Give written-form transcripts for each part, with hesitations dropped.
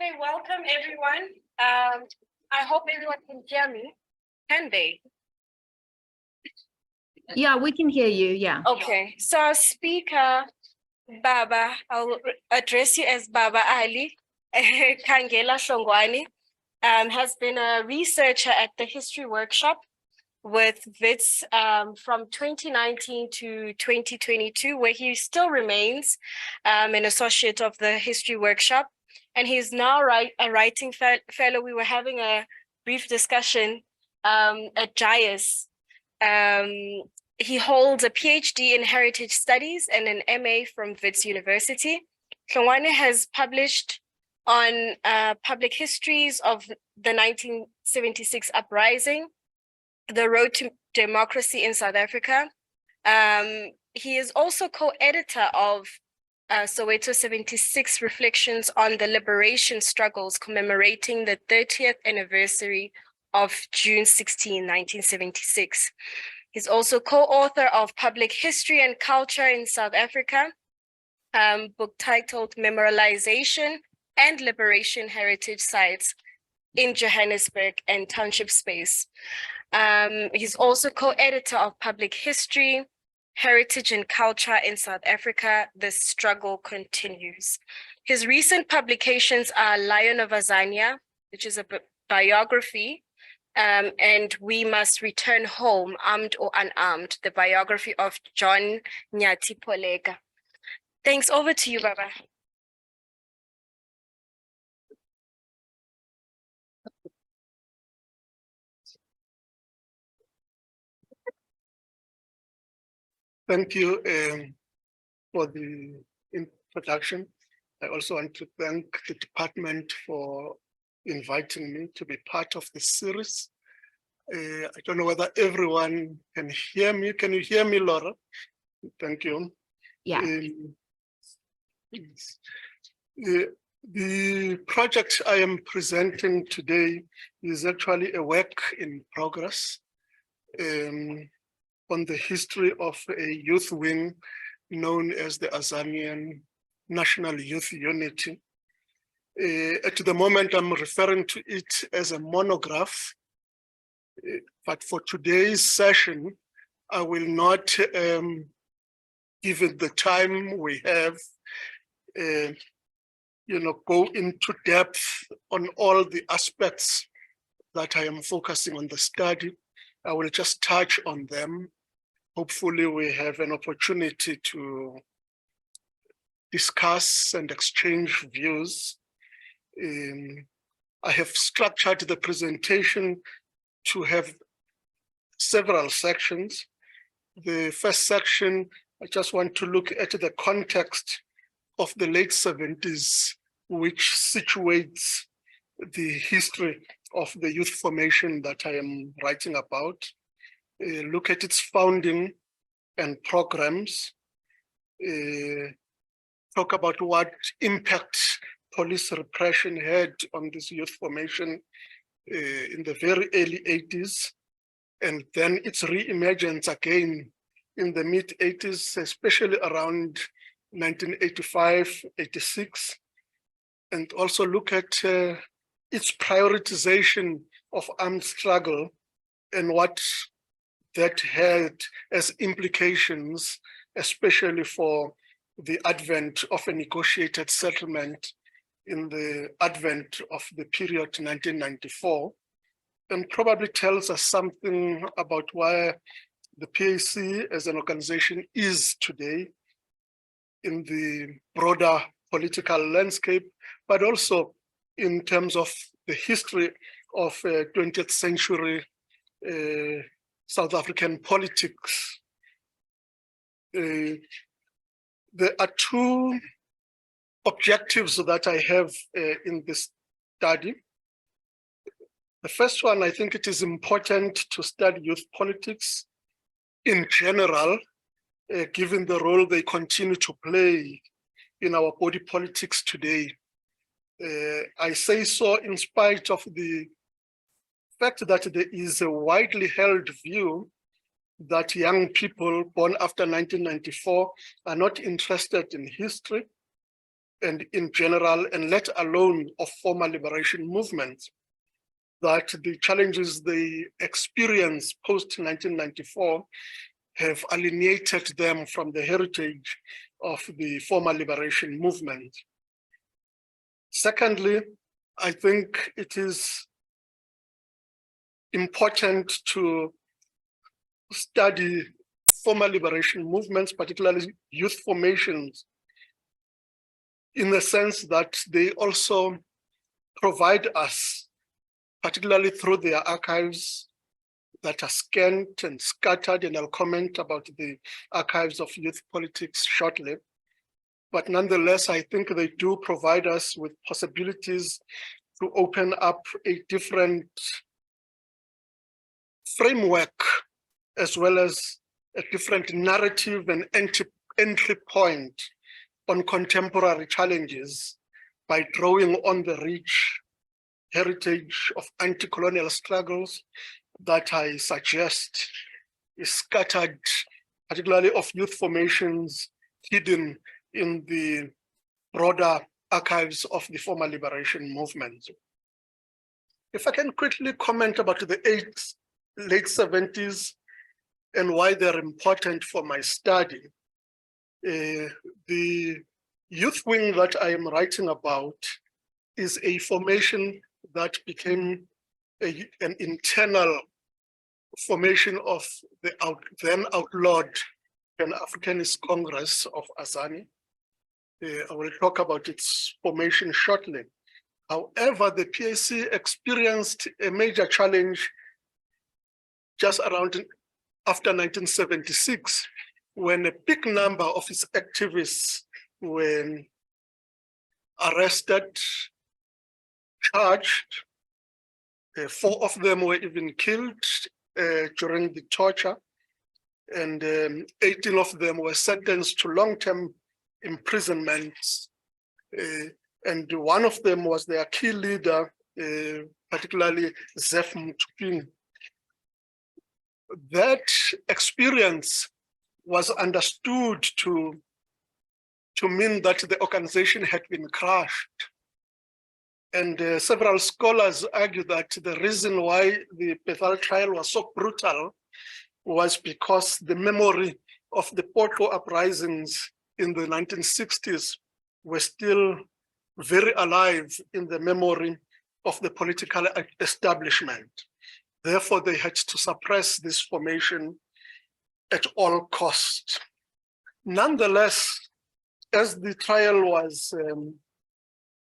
Okay, welcome everyone. I hope everyone can hear me. Can they? Yeah, we can hear you, yeah. Okay, so our speaker, Baba, I'll address you as Baba Ali Khangela Hlongwane, has been a researcher at the History Workshop with WITS from 2019 to 2022, where he still remains an associate of the History Workshop. And he's now a writing fellow. We were having a brief discussion at JIAS. He holds a PhD in Heritage Studies and an MA from WITS University. Hlongwane has published on public histories of the 1976 uprising, the road to democracy in South Africa. He is also co-editor of Soweto 76 Reflections on the Liberation Struggles, commemorating the 30th anniversary of June 16, 1976. He's also co-author of Public History and Culture in South Africa, book titled Memorialization and Liberation Heritage Sites in Johannesburg and Township Space. He's also co-editor of Public History, Heritage and Culture in South Africa, The Struggle Continues. His recent publications are Lion of Azania, which is a biography, and We Must Return Home, Armed or Unarmed, the biography of John Nyathi-Polega. Thanks, over to you, Baba. Thank you for the introduction. I also want to thank the department for inviting me to be part of the series. I don't know whether everyone can hear me. Can you hear me, Laura? Thank you. Yeah. The project I am presenting today is actually a work in progress on the history of a youth wing known as the Azanian National Youth Unity. At the moment, I'm referring to it as a monograph, but for today's session, I will not give it the time we have, go into depth on all the aspects that I am focusing on the study. I will just touch on them. Hopefully we have an opportunity to discuss and exchange views. I have structured the presentation to have several sections. The first section, I just want to look at the context of the late 70s, which situates the history of the youth formation that I am writing about. Look at its founding and programs, talk about what impact police repression had on this youth formation in the very early 80s, and then its re-emergence again in the mid-80s, especially around 1985, 86, and also look at its prioritization of armed struggle and what that had as implications, especially for the advent of a negotiated settlement in the advent of the period 1994, and probably tells us something about where the PAC as an organization is today in the broader political landscape, but also in terms of the history of 20th century South African politics. There are two objectives that I have in this study. The first one, I think it is important to study youth politics in general, given the role they continue to play in our body politics today. I say so in spite of the fact that there is a widely held view that young people born after 1994 are not interested in history and in general, and let alone of former liberation movements, that the challenges they experience post-1994 have alienated them from the heritage of the former liberation movement. Secondly, I think it is important to study former liberation movements, particularly youth formations, in the sense that they also provide us, particularly through their archives that are scant and scattered, and I'll comment about the archives of youth politics shortly. But nonetheless, I think they do provide us with possibilities to open up a different framework, as well as a different narrative and entry point on contemporary challenges by drawing on the rich heritage of anti-colonial struggles that I suggest is scattered, particularly of youth formations hidden in the broader archives of the former liberation movement. If I can quickly comment about the late 70s and why they're important for my study. The youth wing that I am writing about is a formation that became an internal formation of the then outlawed Pan-Africanist Congress of AZANYU. I will talk about its formation shortly. However, the PAC experienced a major challenge just around after 1976, when a big number of its activists were arrested, charged. 4 of them were even killed during the torture, and 18 of them were sentenced to long-term imprisonment. And one of them was their key leader, particularly Zef Mutuping. That experience was understood to mean that the organization had been crushed. And several scholars argue that the reason why the Vaal trial was so brutal was because the memory of the Poto uprisings in the 1960s were still very alive in the memory of the political establishment. Therefore, they had to suppress this formation at all costs. Nonetheless, as the trial was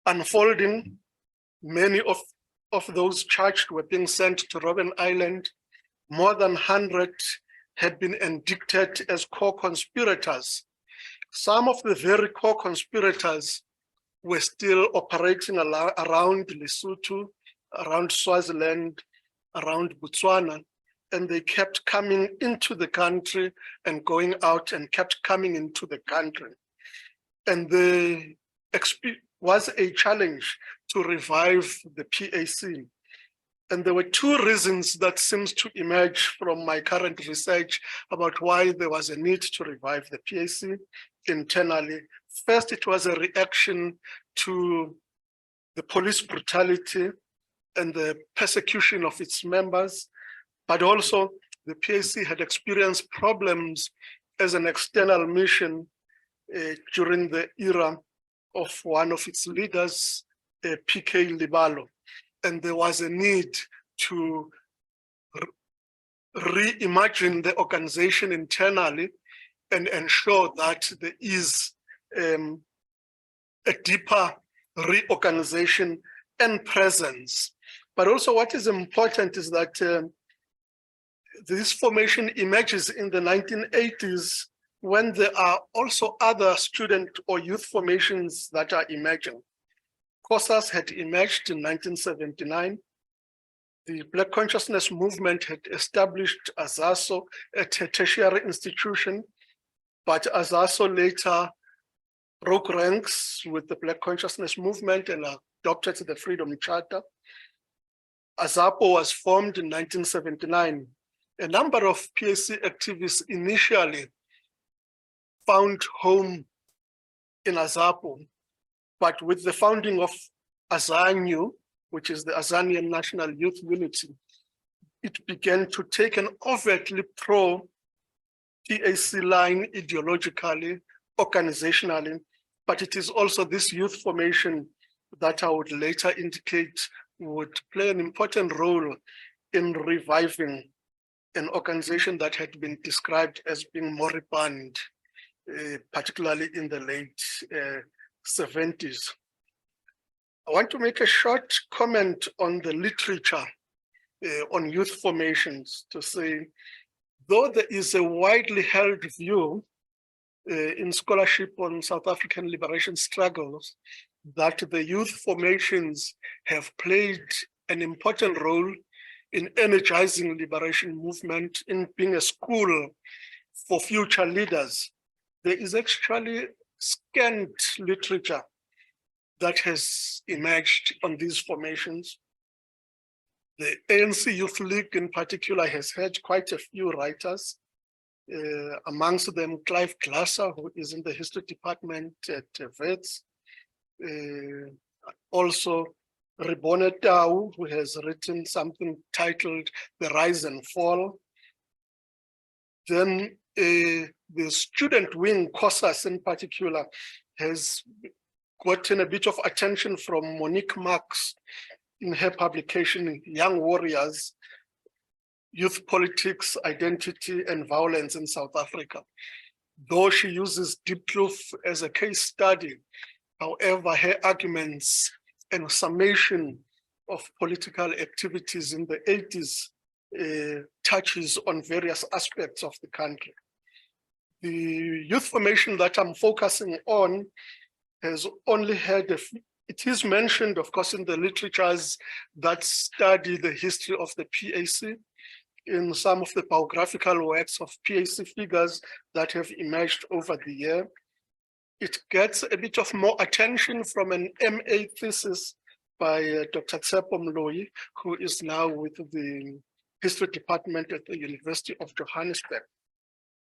unfolding, many of those charged were being sent to Robben Island. More than 100 had been indicted as co-conspirators. Some of the very co-conspirators were still operating around Lesotho, around Swaziland, around Botswana, and they kept coming into the country and going out and kept coming into the country. And there was a challenge to revive the PAC. And there were 2 reasons that seems to emerge from my current research about why there was a need to revive the PAC internally. First, it was a reaction to the police brutality and the persecution of its members, but also the PAC had experienced problems as an external mission during the era of one of its leaders, PK Libalo. And there was a need to reimagine the organization internally and ensure that there is a deeper reorganization and presence. But also what is important is that this formation emerges in the 1980s when there are also other student or youth formations that are emerging. COSAS had emerged in 1979. The Black Consciousness Movement had established AZASO at a tertiary institution, but AZASO later broke ranks with the Black Consciousness Movement and adopted the Freedom Charter. AZAPO was formed in 1979. A number of PAC activists initially found home in Azapo, but with the founding of AZANYU, which is the Azanian National Youth Unity, it began to take an overtly pro-PAC line ideologically, organizationally, but it is also this youth formation that I would later indicate would play an important role in reviving an organization that had been described as being moribund, particularly in the late 70s. I want to make a short comment on the literature on youth formations to say, though there is a widely held view in scholarship on South African liberation struggles that the youth formations have played an important role in energizing liberation movement, in being a school for future leaders, there is actually scant literature that has emerged on these formations. The ANC Youth League in particular has had quite a few writers, amongst them Clive Glasser, who is in the history department at Wits. Also Rebone Tau, who has written something titled The Rise and Fall. Then the student wing, COSAS in particular, has gotten a bit of attention from Monique Marx in her publication, Young Warriors, Youth Politics, Identity and Violence in South Africa. Though she uses Diepkloof as a case study, however, her arguments and summation of political activities in the 80s touches on various aspects of the country. The youth formation that I'm focusing on has only had it is mentioned, of course, in the literatures that study the history of the PAC, in some of the biographical works of PAC figures that have emerged over the year. It gets a bit of more attention from an MA thesis by Dr. Tsepo Mloyi, who is now with the history department at the University of Johannesburg.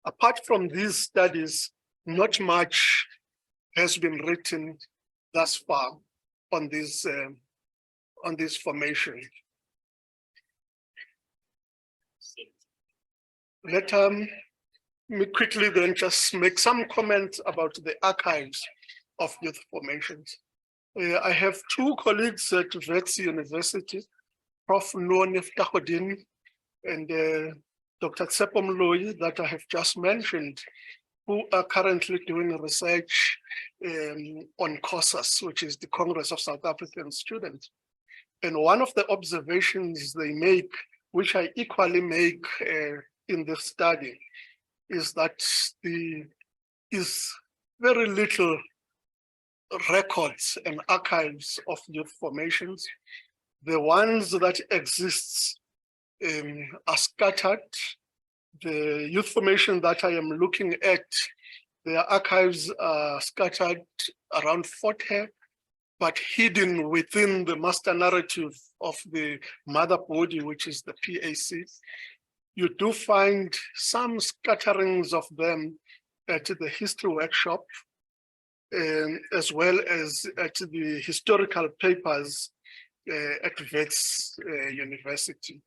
Apart from these studies, not much has been written thus far on this formation. Let me quickly then just make some comments about the archives of youth formations. I have two colleagues at Wits University, Prof. nwu-pukke and Dr. Tsepo Mloyi that I have just mentioned, who are currently doing research on COSAS, which is the Congress of South African Students. And one of the observations they make, which I equally make in this study, is that there is very little records and archives of youth formations. The ones that exist are scattered. The youth formation that I am looking at, their archives are scattered around 40, but hidden within the master narrative of the mother body, which is the PAC. You do find some scatterings of them at the history workshop, as well as at the historical papers at Wits University.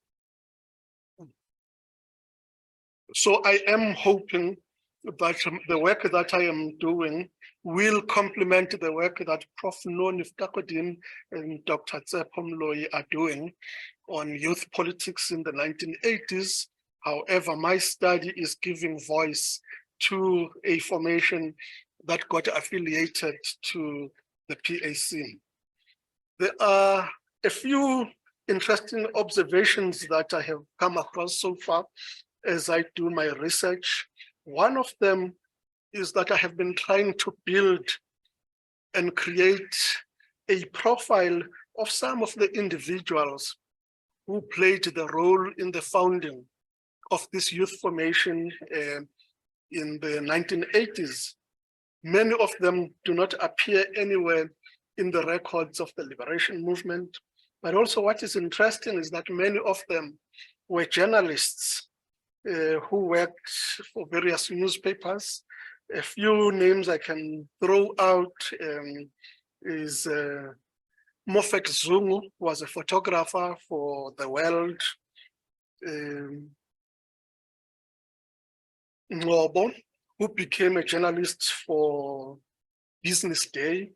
So I am hoping that the work that I am doing will complement the work that Prof. nwu-pukke and Dr. Tsepo Mloyi are doing on youth politics in the 1980s. However, my study is giving voice to a formation that got affiliated to the PAC. There are a few interesting observations that I have come across so far as I do my research. One of them is that I have been trying to build and create a profile of some of the individuals who played the role in the founding of this youth formation in the 1980s. Many of them do not appear anywhere in the records of the liberation movement. But also what is interesting is that many of them were journalists who worked for various newspapers. A few names I can throw out is Moffat Zungu, who was a photographer for The World. Ngobo, who became a journalist for Business Day.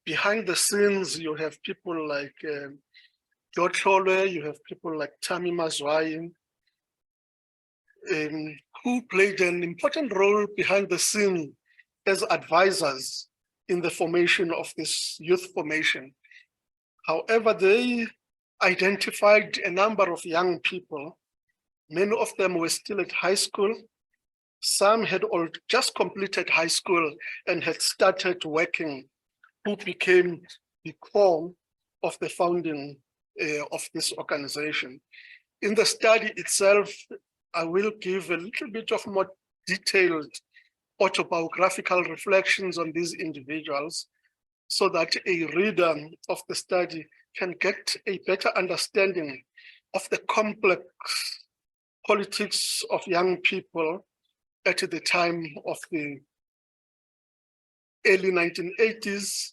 Behind the scenes, you have people like George Holwe, you have people like Tami Mazwai, who played an important role behind the scene as advisors in the formation of this youth formation. However, they identified a number of young people. Many of them were still at high school. Some had all just completed high school and had started working, who became the core of the founding of this organization. In the study itself, I will give a little bit of more detailed autobiographical reflections on these individuals so that a reader of the study can get a better understanding of the complex politics of young people at the time of the early 1980s,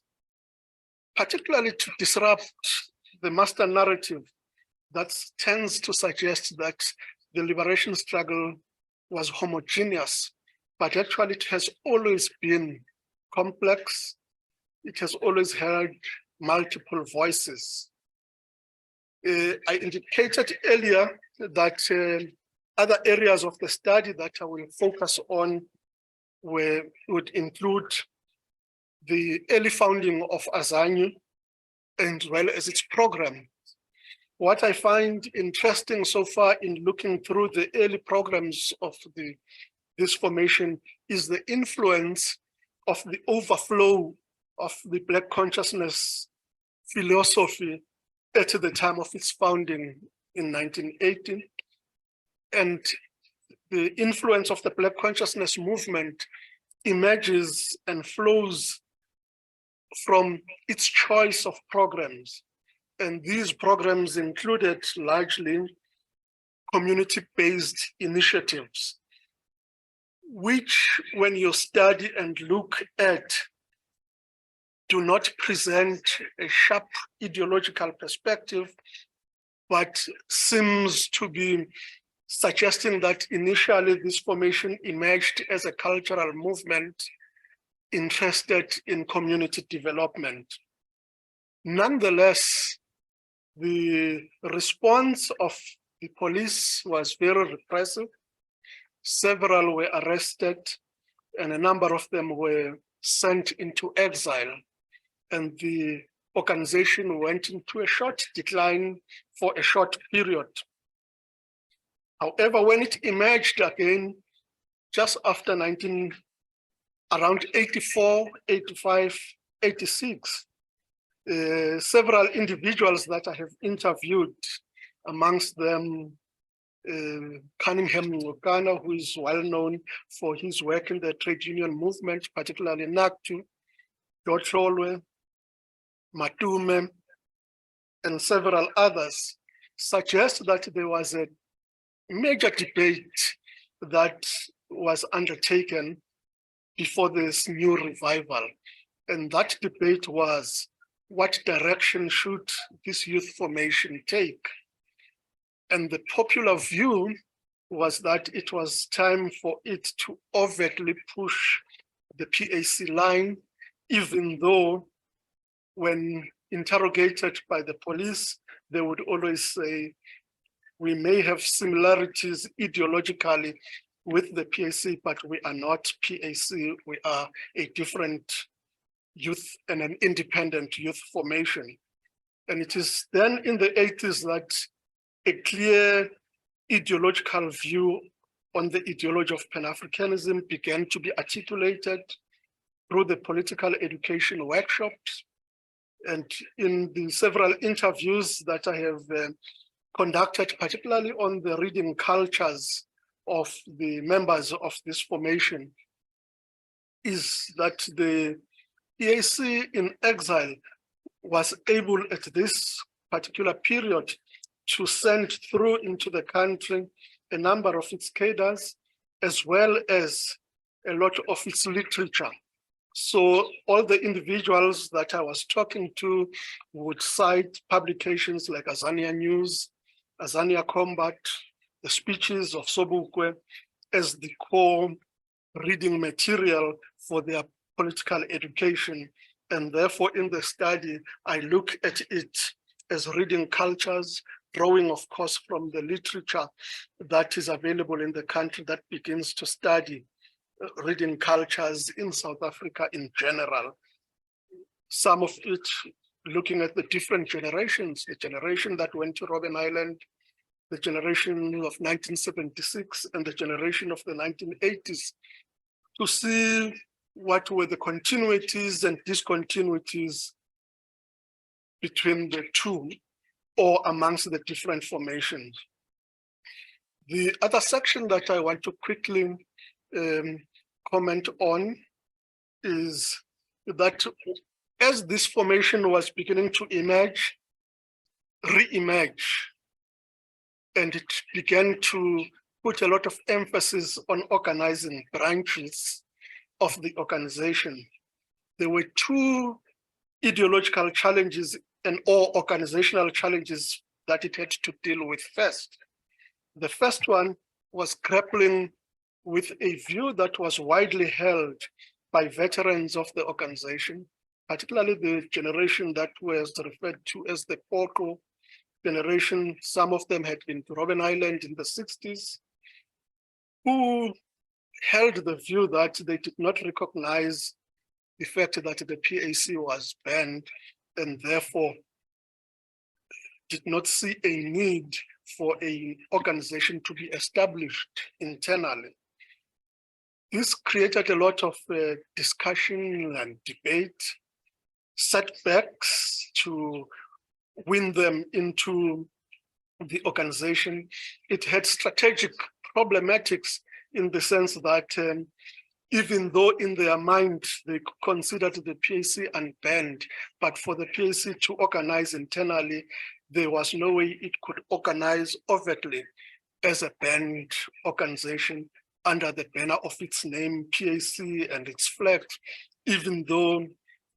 particularly to disrupt the master narrative that tends to suggest that the liberation struggle was homogeneous, but actually it has always been complex. It has always had multiple voices. I indicated earlier that other areas of the study that I will focus on would include the early founding of AZANYU, as well as its program. What I find interesting so far in looking through the early programs of this formation is the influence of the overflow of the Black consciousness philosophy at the time of its founding in 1918. And the influence of the Black consciousness movement emerges and flows from its choice of programs. And these programs included largely community-based initiatives, which when you study and look at, do not present a sharp ideological perspective, but seems to be suggesting that initially this formation emerged as a cultural movement interested in community development. Nonetheless, the response of the police was very repressive. Several were arrested and a number of them were sent into exile. And the organization went into a short decline for a short period. However, when it emerged again, just after around 84, 85, 86, several individuals that I have interviewed, amongst them Cunningham Ngokana, who is well known for his work in the trade union movement, particularly NACTU, George Holwe, Matume, and several others, suggest that there was a major debate that was undertaken before this new revival. And that debate was, what direction should this youth formation take? And the popular view was that it was time for it to overtly push the PAC line, even though when interrogated by the police, they would always say, we may have similarities ideologically with the PAC, but we are not PAC, we are a different youth and an independent youth formation. And it is then in the 80s that a clear ideological view on the ideology of Pan-Africanism began to be articulated through the political education workshops. And in the several interviews that I have conducted, particularly on the reading cultures of the members of this formation, is that the PAC in exile was able at this particular period to send through into the country a number of its cadres, as well as a lot of its literature. So all the individuals that I was talking to would cite publications like Azanian News, Azania Combat, the speeches of Sobukwe as the core reading material for their political education. And therefore in the study, I look at it as reading cultures, drawing of course from the literature that is available in the country that begins to study reading cultures in South Africa in general. Some of it looking at the different generations, the generation that went to Robben Island, the generation of 1976 and the generation of the 1980s, to see what were the continuities and discontinuities between the two or amongst the different formations. The other section that I want to quickly comment on is that as this formation was beginning to emerge, re-emerge, and it began to put a lot of emphasis on organizing branches of the organization, there were two ideological challenges and or organizational challenges that it had to deal with first. The first one was grappling with a view that was widely held by veterans of the organization, particularly the generation that was referred to as the Poko generation. Some of them had been to Robben Island in the 60s, who held the view that they did not recognize the fact that the PAC was banned and therefore did not see a need for an organization to be established internally. This created a lot of discussion and debate, setbacks to win them into the organization. It had strategic problematics in the sense that even though in their mind they considered the PAC unbanned, but for the PAC to organize internally, there was no way it could organize overtly as a banned organization under the banner of its name, PAC, and its flag, even though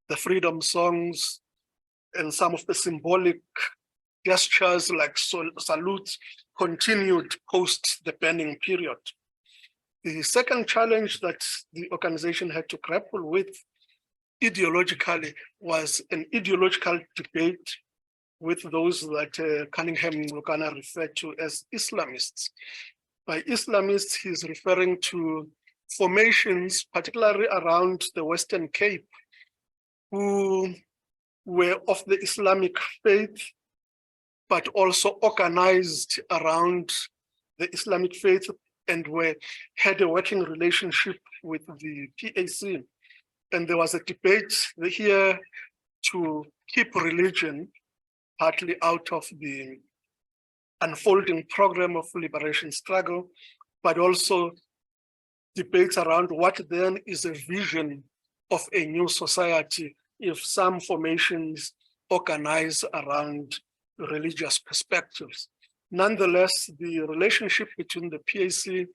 the freedom songs and some of the symbolic gestures like salutes continued post the banning period. The second challenge that the organization had to grapple with ideologically was an ideological debate with those that Cunningham Ngqokana referred to as Islamists. By Islamists, he's referring to formations, particularly around the Western Cape, who were of the Islamic faith, but also organized around the Islamic faith and had a working relationship with the PAC. And there was a debate here to keep religion partly out of the unfolding program of liberation struggle, but also debates around what then is a vision of a new society if some formations organize around religious perspectives. Nonetheless, the relationship between the PAC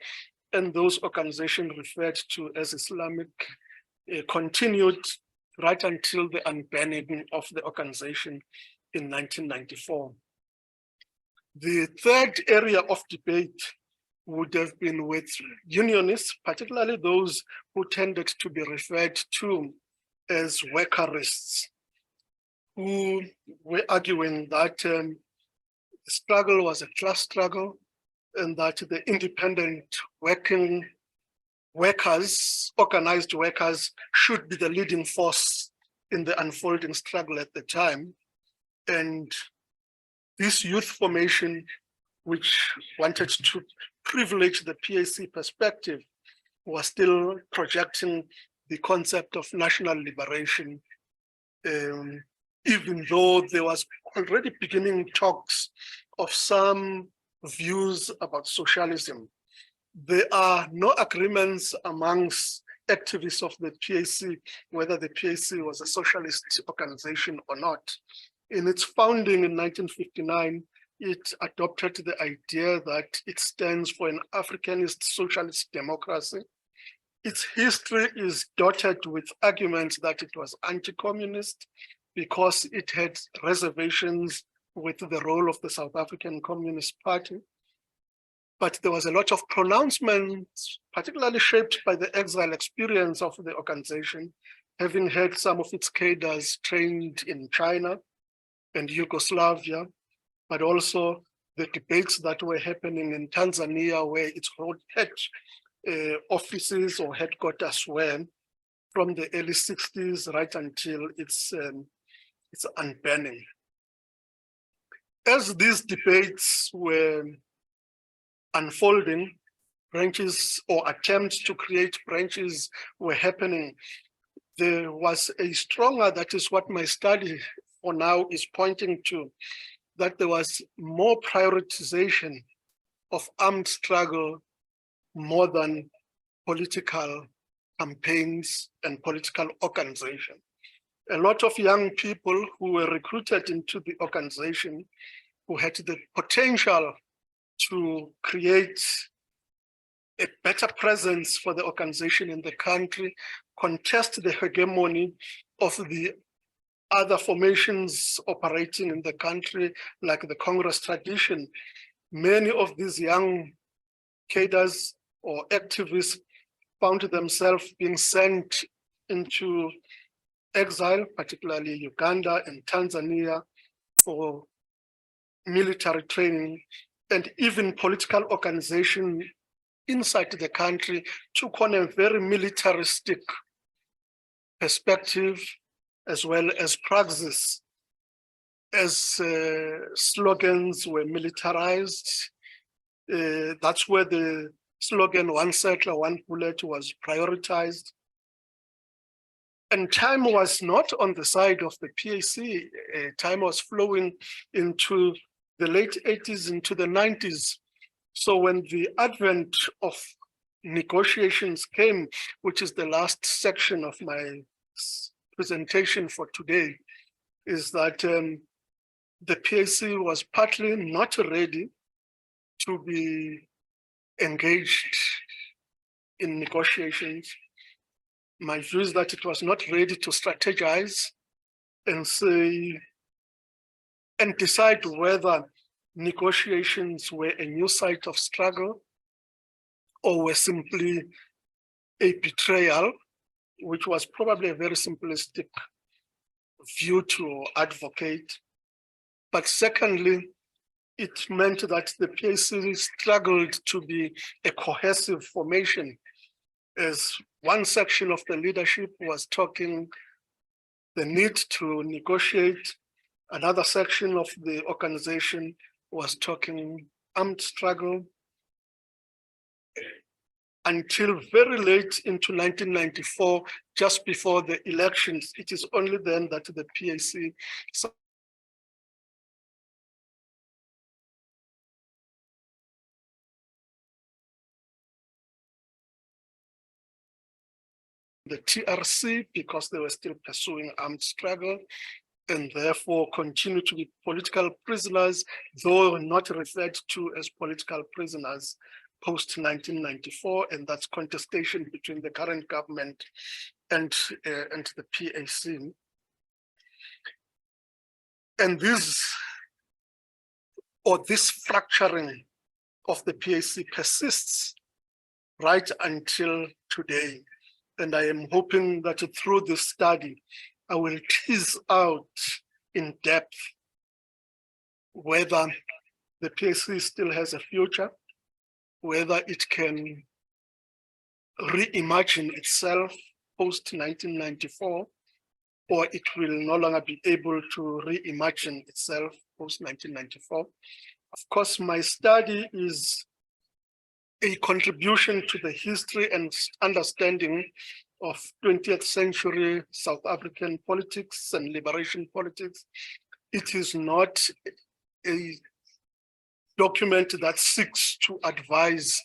and those organizations referred to as Islamic continued right until the unbanning of the organization in 1994. The third area of debate would have been with unionists, particularly those who tended to be referred to as workerists, who were arguing that the struggle was a class struggle and that the independent working workers, organized workers, should be the leading force in the unfolding struggle at the time. And this youth formation, which wanted to privilege the PAC perspective, was still projecting the concept of national liberation, even though there was already beginning talks of some views about socialism. There are no agreements amongst activists of the PAC whether the PAC was a socialist organization or not. In its founding in 1959, it adopted the idea that it stands for an Africanist socialist democracy. Its history is dotted with arguments that it was anti-communist because it had reservations with the role of the South African Communist Party. But there was a lot of pronouncements, particularly shaped by the exile experience of the organization, having had some of its cadres trained in China and Yugoslavia, but also the debates that were happening in Tanzania, where its head offices or headquarters were from the early 60s right until its unbanning. As these debates were unfolding, branches or attempts to create branches were happening. There was a stronger, that is what my study for now is pointing to, that there was more prioritization of armed struggle more than political campaigns and political organization. A lot of young people who were recruited into the organization, who had the potential to create a better presence for the organization in the country, contest the hegemony of the other formations operating in the country, like the Congress tradition. Many of these young cadres or activists found themselves being sent into exile, particularly Uganda and Tanzania, for military training, and even political organization inside the country took on a very militaristic perspective as well as praxis, as slogans were militarized. That's where the slogan, "One settler, one bullet," was prioritized. And time was not on the side of the PAC. Time was flowing into the late 80s, into the 90s. So when the advent of negotiations came, which is the last section of my presentation for today, is that the PAC was partly not ready to be engaged in negotiations. My view is that it was not ready to strategize and say, and decide whether negotiations were a new site of struggle or were simply a betrayal, which was probably a very simplistic view to advocate. But secondly, it meant that the PAC struggled to be a cohesive formation, as one section of the leadership was talking the need to negotiate, another section of the organization was talking armed struggle, until very late into 1994, just before the elections. It is only then that the PAC the TRC, because they were still pursuing armed struggle, and therefore continue to be political prisoners, though not referred to as political prisoners post-1994, and that's contestation between the current government and the PAC. And this fracturing of the PAC persists right until today. And I am hoping that through this study, I will tease out in depth whether the PAC still has a future, whether it can reimagine itself post-1994, or it will no longer be able to reimagine itself post-1994. Of course, my study is a contribution to the history and understanding of 20th century South African politics and liberation politics. It is not a document that seeks to advise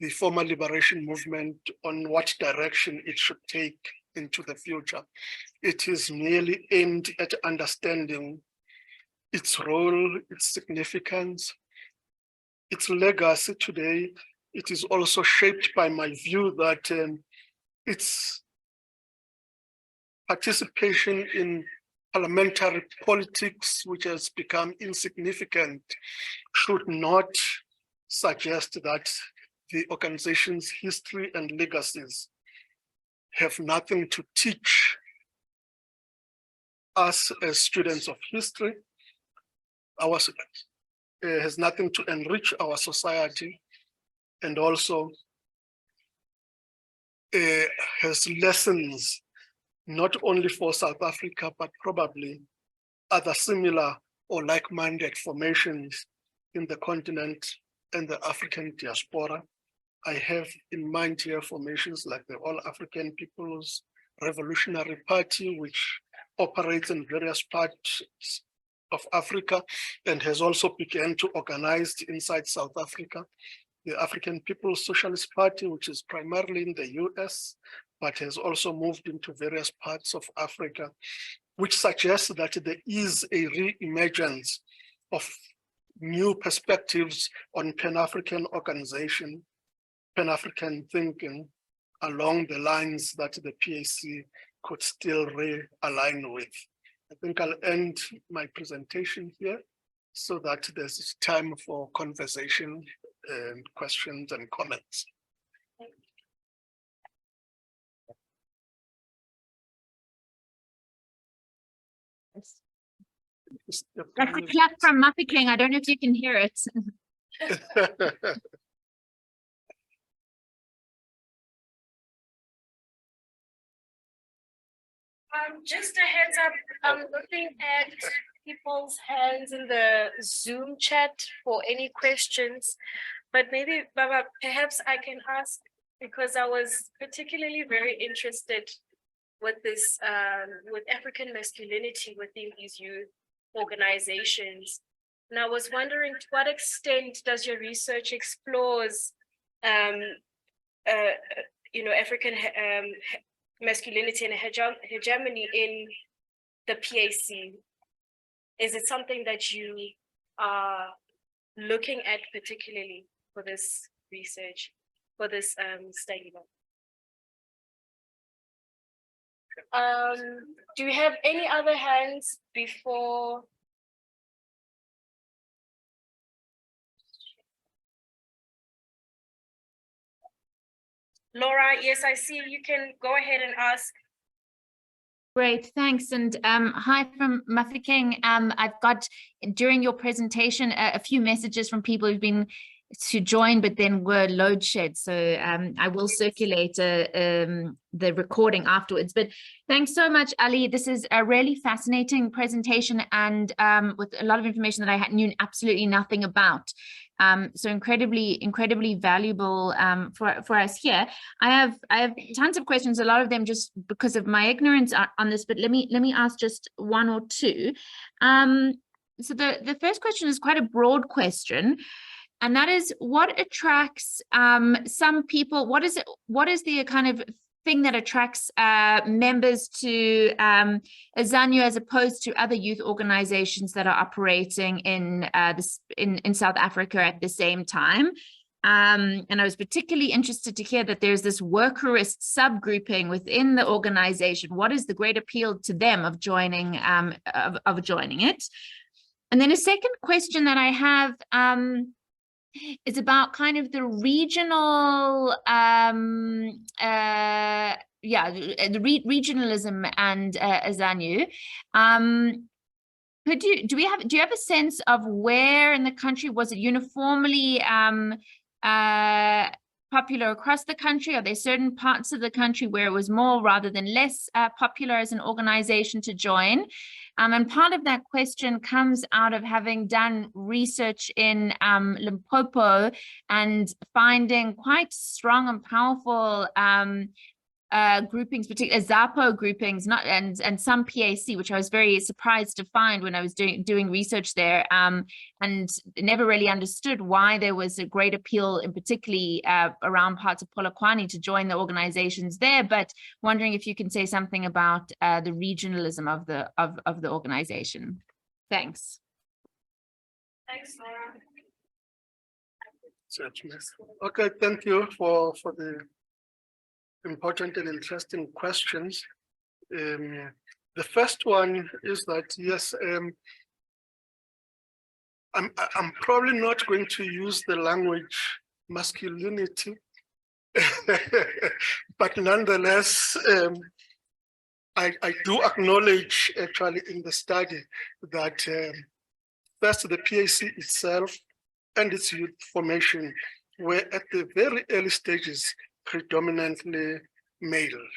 the former liberation movement on what direction it should take into the future. It is merely aimed at understanding its role, its significance, its legacy today. It is also shaped by my view that its participation in parliamentary politics, which has become insignificant, should not suggest that the organization's history and legacies have nothing to teach us as students of history. Has nothing to enrich our society, and also has lessons not only for South Africa, but probably other similar or like-minded formations in the continent and the African diaspora. I have in mind here formations like the All African People's Revolutionary Party, which operates in various parts of Africa and has also begun to organize inside South Africa. The African People's Socialist Party, which is primarily in the US, but has also moved into various parts of Africa, which suggests that there is a re-emergence of new perspectives on Pan-African organization, Pan-African thinking along the lines that the PAC could still realign with. I think I'll end my presentation here so that there's time for conversation and questions and comments. That's a clap from Mapikeng. I don't know if you can hear it. Just a heads up, I'm looking at people's hands in the Zoom chat for any questions, but maybe, Baba, perhaps I can ask, because I was particularly very interested with this, with African masculinity within these youth organizations. And I was wondering, to what extent does your research explores, African masculinity and hegemony in the PAC? Is it something that you are looking at particularly for this research, for this study? Do you have any other hands before? Laura, yes, I see you can go ahead and ask. Great, thanks. And hi from Mapikeng. I've got, during your presentation, a few messages from people who've been to join, but then were load shed. So I will circulate the recording afterwards. But thanks so much, Ali. This is a really fascinating presentation, and with a lot of information that I knew absolutely nothing about. So incredibly valuable for us here. I have tons of questions, a lot of them just because of my ignorance on this, but let me ask just one or two. So the first question is quite a broad question, and that is, what attracts some people? What is the kind of thing that attracts members to AZANYU as opposed to other youth organizations that are operating in South Africa at the same time? And I was particularly interested to hear that there's this workerist subgrouping within the organization. What is the great appeal to them of joining it? And then a second question that I have is about kind of the regional, regionalism and AZANYU. Do you have a sense of where in the country was it uniformly popular across the country? Are there certain parts of the country where it was more rather than less popular as an organization to join? And part of that question comes out of having done research in Limpopo and finding quite strong and powerful groupings, particularly ZAPO groupings, and some PAC, which I was very surprised to find when I was doing research there, and never really understood why there was a great appeal, in particularly around parts of Polokwane, to join the organizations there. But wondering if you can say something about the regionalism of the organization. Thanks. Thanks, Laura. Okay, thank you for the important and interesting questions. The first one is that, yes, I'm probably not going to use the language masculinity, but nonetheless, I do acknowledge actually in the study that first the PAC itself and its youth formation were at the very early stages predominantly male.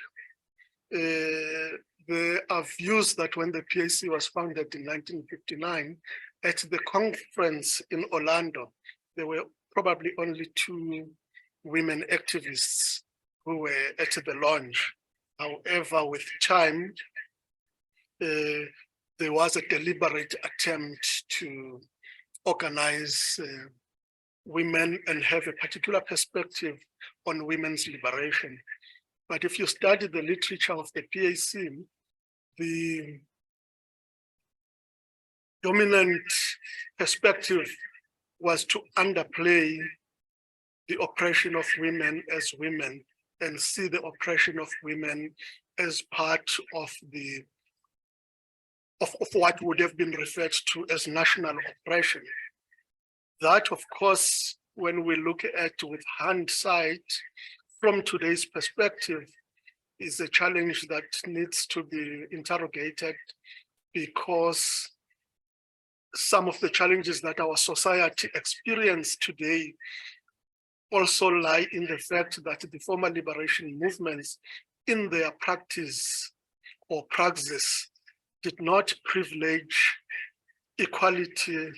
There are views that when the PAC was founded in 1959, at the conference in Orlando, there were probably only 2 women activists who were at the launch. However, with time, there was a deliberate attempt to organize women and have a particular perspective on women's liberation. But if you study the literature of the PAC, the dominant perspective was to underplay the oppression of women as women and see the oppression of women as part of what would have been referred to as national oppression. That, of course, when we look at with hindsight from today's perspective, is a challenge that needs to be interrogated, because some of the challenges that our society experiences today also lie in the fact that the former liberation movements in their practice or praxis did not privilege equality,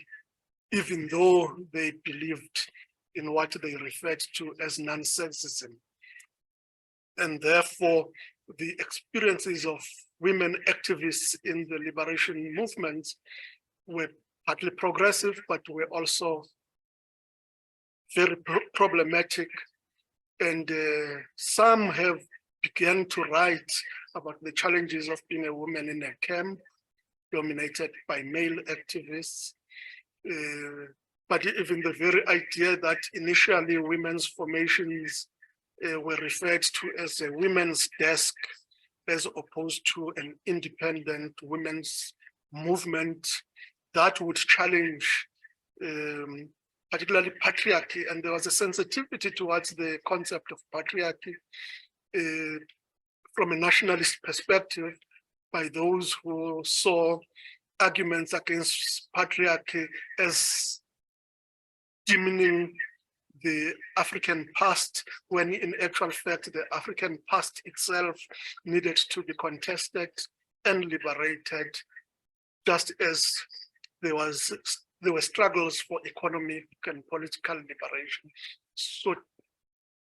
even though they believed in what they referred to as non-sexism. And therefore, the experiences of women activists in the liberation movement were partly progressive, but were also very problematic. And some have begun to write about the challenges of being a woman in a camp dominated by male activists. But even the very idea that initially women's formations were referred to as a women's desk as opposed to an independent women's movement, that would challenge particularly patriarchy. And there was a sensitivity towards the concept of patriarchy from a nationalist perspective by those who saw arguments against patriarchy as demeaning the African past, when in actual fact, the African past itself needed to be contested and liberated, just as there were struggles for economic and political liberation. So,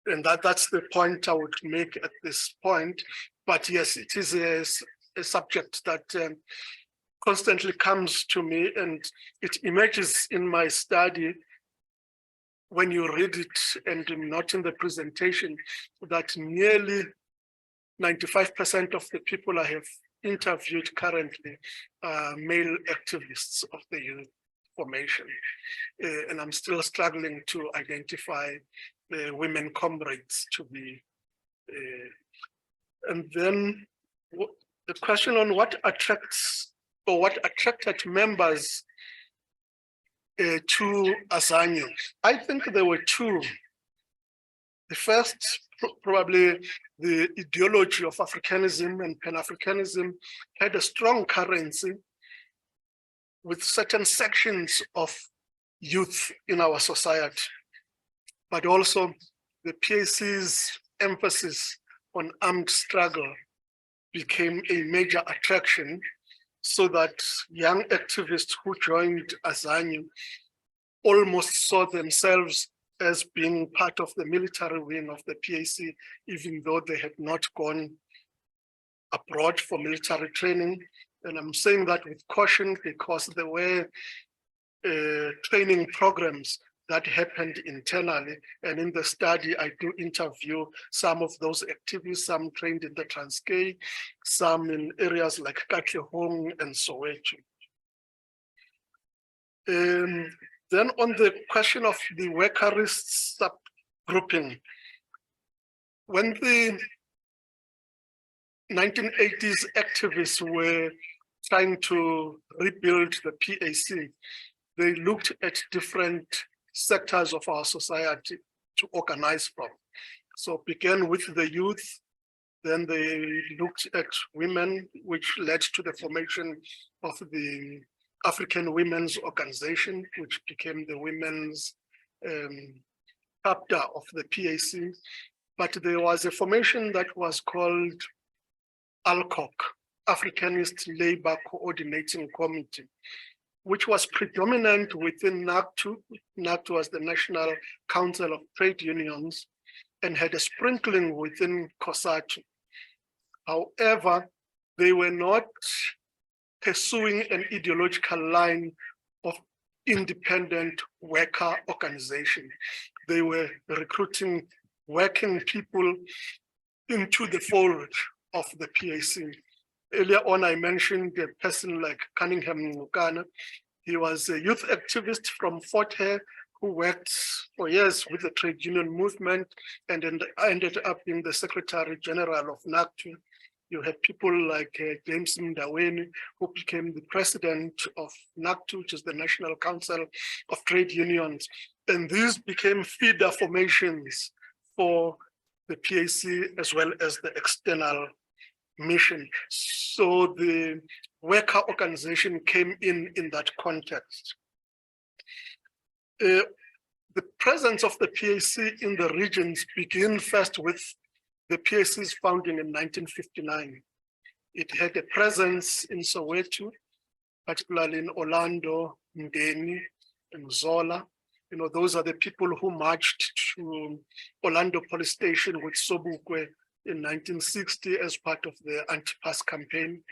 and that's the point I would make at this point. But yes, it is a subject that constantly comes to me, and it emerges in my study when you read it and not in the presentation, that nearly 95% of the people I have interviewed currently are male activists of the youth formation. And I'm still struggling to identify women comrades to be. And then the question on what attracts or what attracted members to AZANYU. I think there were 2. The first, probably the ideology of Africanism and Pan-Africanism had a strong currency with certain sections of youth in our society, but also the PAC's emphasis on armed struggle became a major attraction, so that young activists who joined AZANYU almost saw themselves as being part of the military wing of the PAC, even though they had not gone abroad for military training. And I'm saying that with caution, because there were training programs that happened internally. And in the study, I do interview some of those activists, some trained in the Transkei, some in areas like Katlehong and Soweto. Then on the question of the workerist subgrouping, when the 1980s activists were trying to rebuild the PAC, they looked at different sectors of our society to organize from. So began with the youth, then they looked at women, which led to the formation of the African Women's Organization, which became the women's chapter of the PAC. But there was a formation that was called ALCOC, Africanist Labor Coordinating Committee, which was predominant within NACTU. NACTU was the National Council of Trade Unions and had a sprinkling within COSATU. However, they were not pursuing an ideological line of independent worker organization. They were recruiting working people into the fold of the PAC. Earlier on, I mentioned a person like Khangela. He was a youth activist from Fort Hare who worked for years with the trade union movement and ended up being the Secretary General of NACTU. You had people like James Mdaweni, who became the president of NACTU, which is the National Council of Trade Unions. And these became feeder formations for the PAC as well as the external mission. So the worker organization came in that context. The presence of the PAC in the regions began first with the PAC's founding in 1959. It had a presence in Soweto, particularly in Orlando, Ndeni, and Zola. You know, those are the people who marched to Orlando Police Station with Sobukwe in 1960 as part of the anti-pass campaign.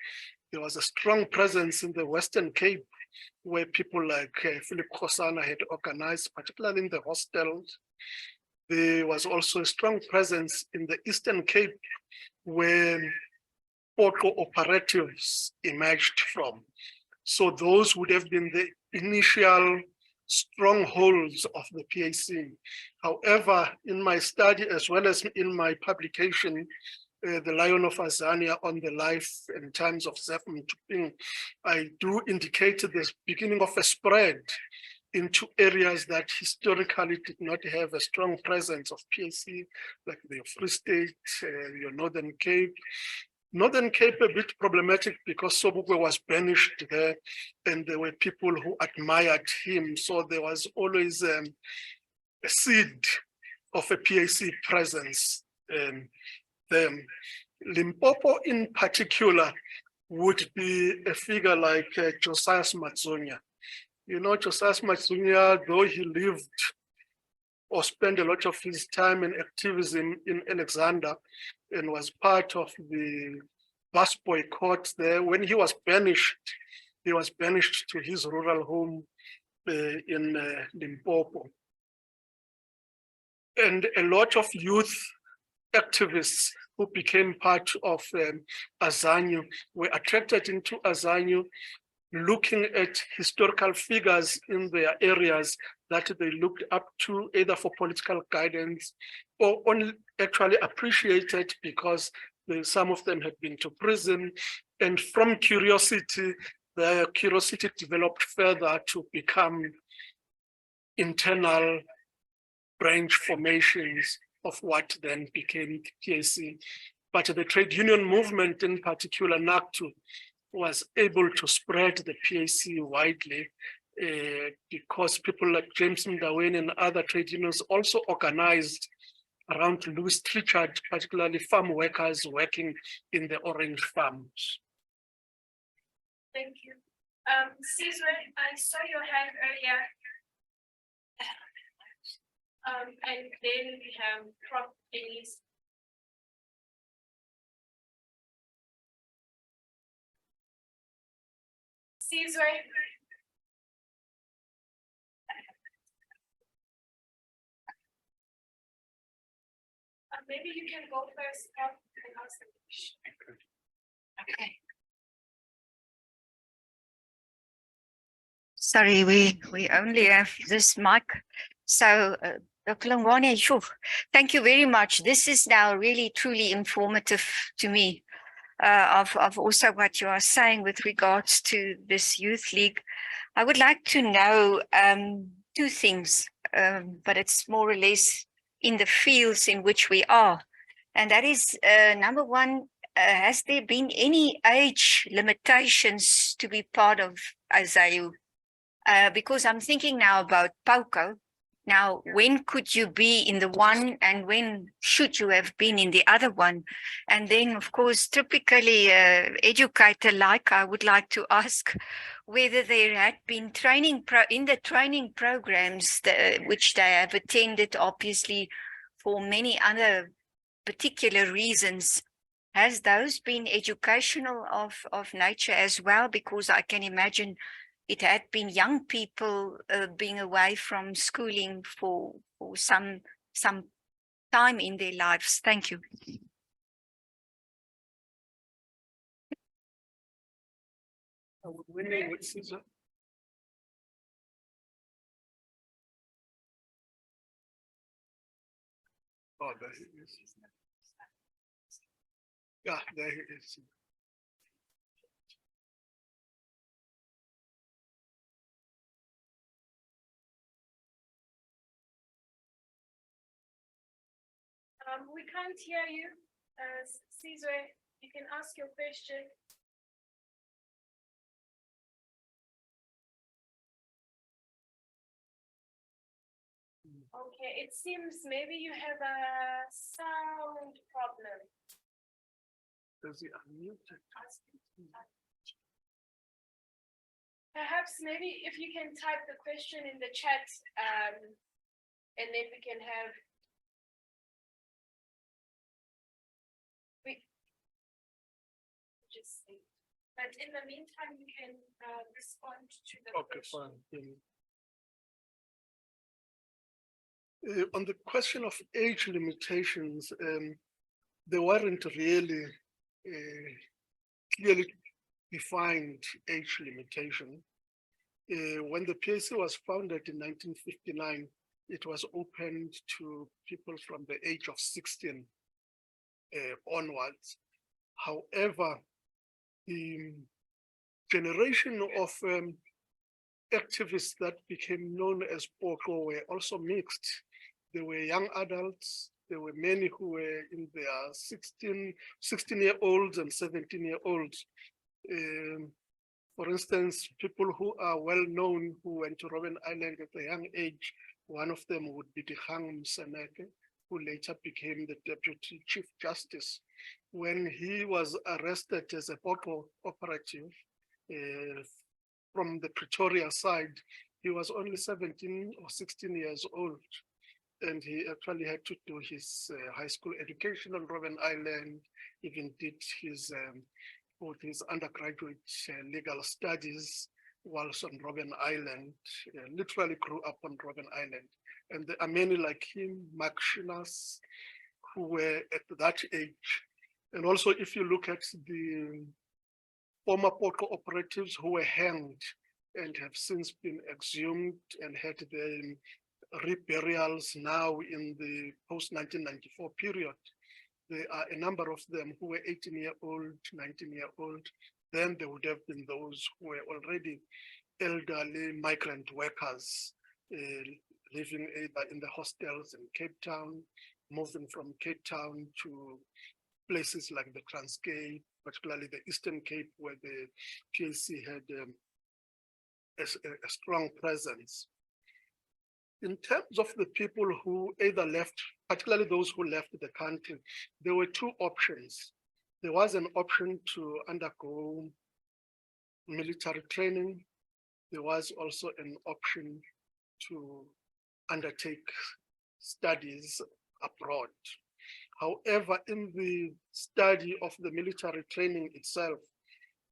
There was a strong presence in the Western Cape, where people like Philip Khosana had organized, particularly in the hostels. There was also a strong presence in the Eastern Cape, where auto operatives emerged from. So those would have been the initial strongholds of the PAC. However, in my study, as well as in my publication, The Lion of Azania on the Life and Times of Zef Mthupeng, I do indicate the beginning of a spread into areas that historically did not have a strong presence of PAC, like the Free State, your Northern Cape. Northern Cape a bit problematic because Sobukwe was banished there and there were people who admired him. So there was always a seed of a PAC presence there. Limpopo in particular would be a figure like Josiah Matsunya. You know, Josiah Matsunya, though he lived or spent a lot of his time in activism in Alexander and was part of the bus boycott there, when he was banished to his rural home in Limpopo. And a lot of youth activists who became part of AZANYU were attracted into AZANYU, looking at historical figures in their areas that they looked up to, either for political guidance or only actually appreciated because some of them had been to prison. And from curiosity, the curiosity developed further to become internal branch formations of what then became PAC. But the trade union movement, in particular NACTU, was able to spread the PAC widely because people like James Mdaweni and other trade unions also organized around Louis Trichard, particularly farm workers working in the orange farms. Thank you. Caesar, I saw your hand earlier. And then we have Prof. Denise. Caesar. Maybe you can go first. Okay. Sorry, we only have this mic. So, Dr. Hlongwane, sure. Thank you very much. This is now really truly informative to me of also what you are saying with regards to this youth league. I would like to know two things, but it's more or less in the fields in which we are. And that is, number one, has there been any age limitations to be part of AZANYU? Because I'm thinking now about POCO. Now, when could you be in the one and when should you have been in the other one? And then, of course, typically educator like, I would like to ask whether there had been training in the training programs which they have attended, obviously, for many other particular reasons. Has those been educational of nature as well? Because I can imagine it had been young people being away from schooling for some time in their lives. Thank you. Oh, there he is. Yeah, there he is. We can't hear you. Sizwe, you can ask your question. Okay, it seems maybe you have a sound problem. Does he unmute it? Perhaps maybe if you can type the question in the chat, and then we can have. Just see. But in the meantime, you can respond to the Okay, question. fine. On the question of age limitations, there weren't really clearly defined age limitation. When the PAC was founded in 1959, it was opened to people from the age of 16 onwards. However, the generation of activists that became known as POCO were also mixed. There were young adults, there were many who were in their 16-year-olds and 17-year-olds. For instance, people who are well known who went to Robben Island at a young age, one of them would be Khangela, who later became the Deputy Chief Justice. When he was arrested as a POCO operative from the Pretoria side, he was only 17 or 16 years old. And he actually had to do his high school education on Robben Island, even did his both his undergraduate legal studies whilst on Robben Island, literally grew up on Robben Island. And there are many like him, Mark Shinas, who were at that age. And also if you look at the former POCO operatives who were hanged and have since been exhumed and had their reburials now in the post-1994 period, there are a number of them who were 18-year-old, 19-year-old. Then there would have been those who were already elderly migrant workers living either in the hostels in Cape Town, moving from Cape Town to places like the Transkei, particularly the Eastern Cape, where the PAC had a strong presence. In terms of the people who either left, particularly those who left the country, there were two options. There was an option to undergo military training. There was also an option to undertake studies abroad. However, in the study of the military training itself,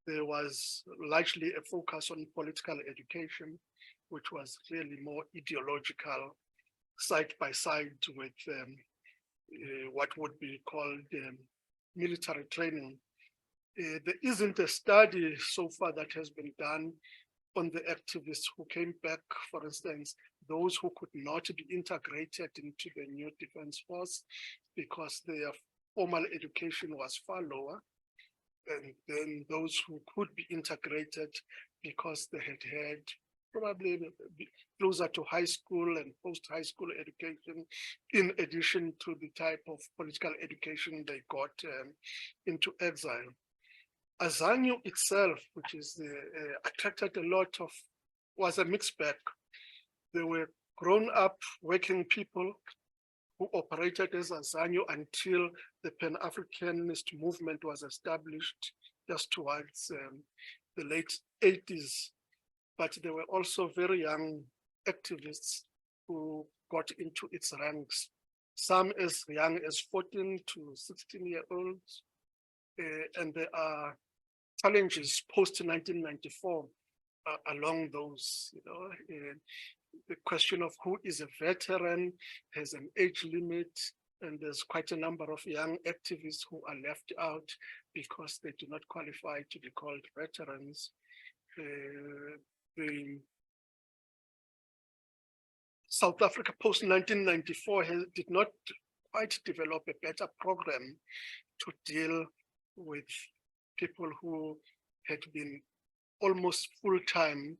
there was largely a focus on political education, which was really more ideological, side by side with what would be called military training. There isn't a study so far that has been done on the activists who came back, for instance, those who could not be integrated into the new defense force because their formal education was far lower, and then those who could be integrated because they had probably closer to high school and post-high school education, in addition to the type of political education they got into exile. AZANYU itself, which is attracted a lot of, was a mixed bag. There were grown-up working people who operated as AZANYU until the Pan-Africanist movement was established just towards the late 80s. But there were also very young activists who got into its ranks, some as young as 14 to 16-year-olds. And there are challenges post-1994 along those, the question of who is a veteran has an age limit, and there's quite a number of young activists who are left out because they do not qualify to be called veterans. The South Africa post-1994 did not quite develop a better program to deal with people who had been almost full-time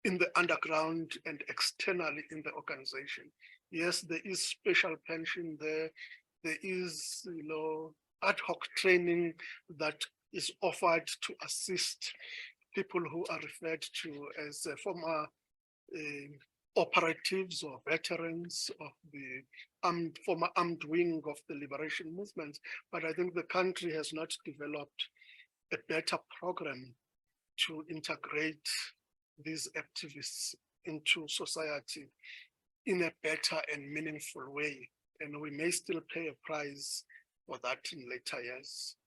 in the underground and externally in the organization. Yes, there is special pension there. There is, ad hoc training that is offered to assist people who are referred to as former operatives or veterans of the former armed wing of the liberation movement. But I think the country has not developed a better program to integrate these activists into society in a better and meaningful way. And we may still pay a price for that in later years.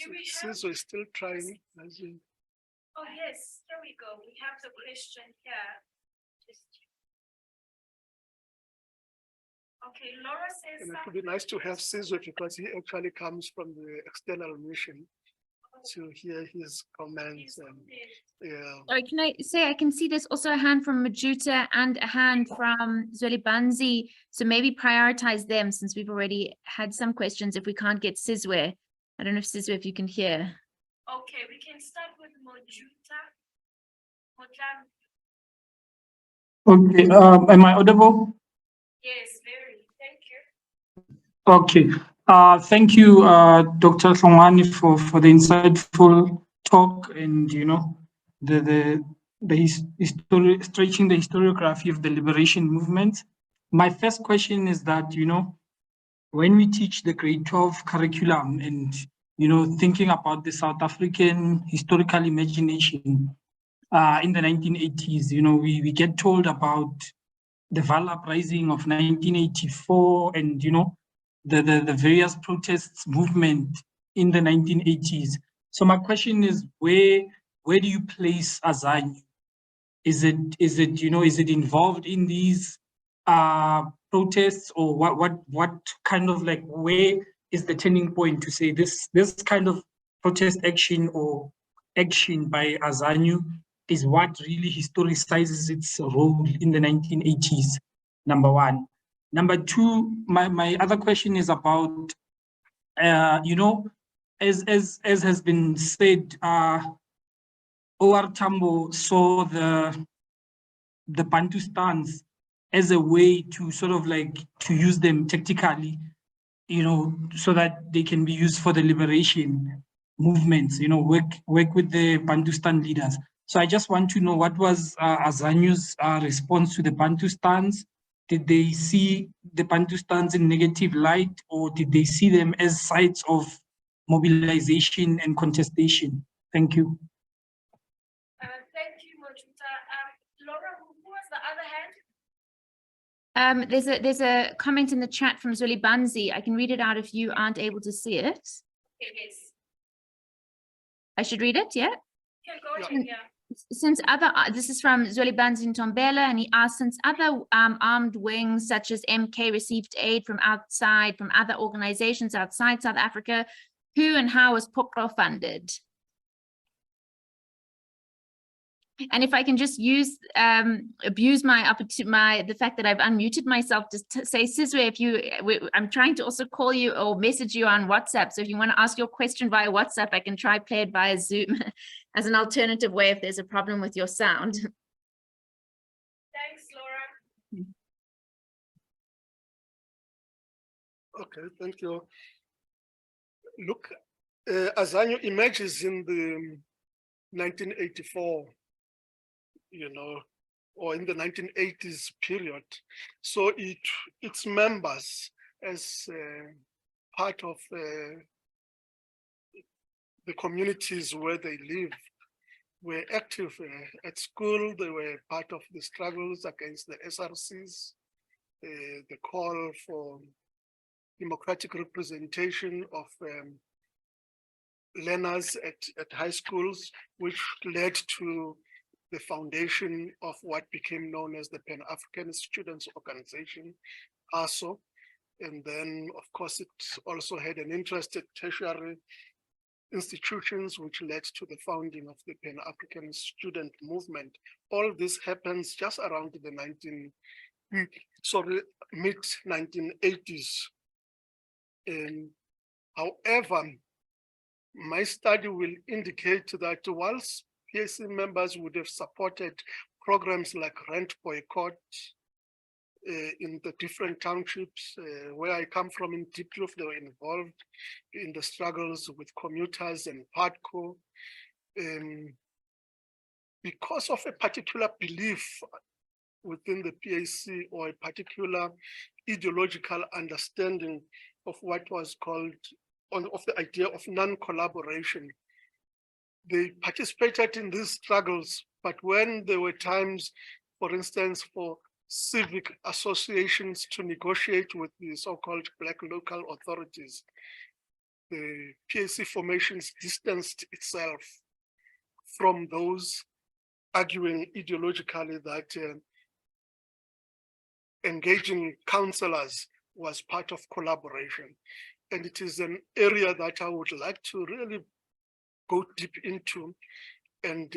Do we have? Sizwe is still trying. Oh yes, here we go. We have the question here. Okay, Laura says. And it would be nice to have Sizwe because he actually comes from the external mission to hear his comments. And yeah. Sorry, can I say, I can see there's also a hand from Majuta and a hand from Zwelibanzi. So maybe prioritize them since we've already had some questions if we can't get Sizwe. I don't know if Sizwe, if you can hear. Okay, we can start with Majuta. Okay, am I audible? Yes, very. Thank you. Okay, thank you, Dr. Hlongwane, for the insightful talk and the history, stretching the historiography of the liberation movement. My first question is that when we teach the grade 12 curriculum and thinking about the South African historical imagination in the 1980s, we get told about the Vaal uprising of 1984 and the various protests movement in the 1980s. So my question is, where do you place AZANYU? Is it involved in these protests, or what kind of, like, where is the turning point to say this kind of protest action or action by AZANYU is what really historicizes its role in the 1980s? Number one. Number two, my other question is about as has been said, O.R. Tambo saw the Bantustans as a way to sort of like to use them tactically, so that they can be used for the liberation movements, work with the Bantustan leaders. So I just want to know, what was AZANYU's response to the Bantustans? Did they see the Bantustans in negative light, or did they see them as sites of mobilization and contestation? Thank you. Thank you, Majuta. Laura, who was the other hand? There's a comment in the chat from Zwelibanzi. I can read it out if you aren't able to see it. Okay, yes. I should read it, yeah? You can go ahead, yeah. since other, this is from Zwelibanzi Ntombela, and he asks, since other armed wings such as MK received aid from outside, from other organizations outside South Africa, who and how was PUKRO funded? And if I can just use abuse the fact that I've unmuted myself, just to say, Sizwe, I'm trying to also call you or message you on WhatsApp. So if you want to ask your question via WhatsApp, I can try play it via Zoom as an alternative way if there's a problem with your sound. Thanks, Laura. Okay, thank you. Look, AZANYU emerges in the 1984, you know, or in the 1980s period. So its members, as part of the communities where they live, were active at school. They were part of the struggles against the SRCs, the call for democratic representation of learners at high schools, which led to the foundation of what became known as the Pan-Africanist Students Organization, ASO. And then, of course, it also had an interest at tertiary institutions, which led to the founding of the Pan-African Student Movement. All this happens just around the mid-1980s. However, my study will indicate that whilst PAC members would have supported programs like rent boycott in the different townships, where I come from in Diepkloof, they were involved in the struggles with commuters and PADCO. Because of a particular belief within the PAC or a particular ideological understanding of what was called, of the idea of non-collaboration, they participated in these struggles, but when there were times, for instance, for civic associations to negotiate with the so-called Black local authorities, the PAC formations distanced itself from those arguing ideologically that engaging counselors was part of collaboration. And it is an area that I would like to really go deep into and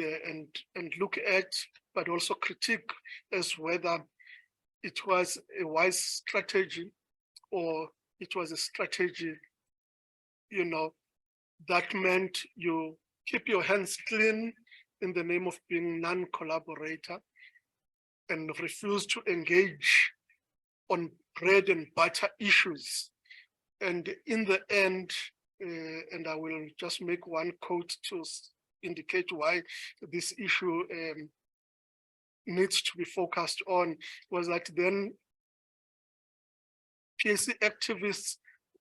look at, but also critique as whether it was a wise strategy or it was a strategy, you know, that meant you keep your hands clean in the name of being non-collaborator and refuse to engage on bread and butter issues. And in the end, and I will just make one quote to indicate why this issue needs to be focused on, was that then PAC activists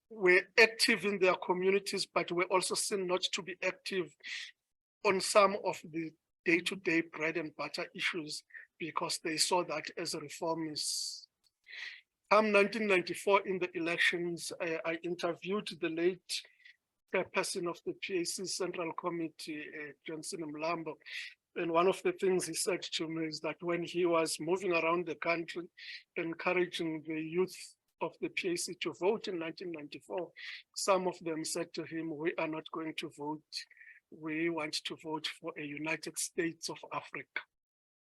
were active in their communities, but were also seen not to be active on some of the day-to-day bread and butter issues because they saw that as a reformist. Come 1994 in the elections, I interviewed the late chairperson of the PAC Central Committee, Johnson Mlambo. And one of the things he said to me is that when he was moving around the country, encouraging the youth of the PAC to vote in 1994, some of them said to him, "We are not going to vote. We want to vote for a United States of Africa."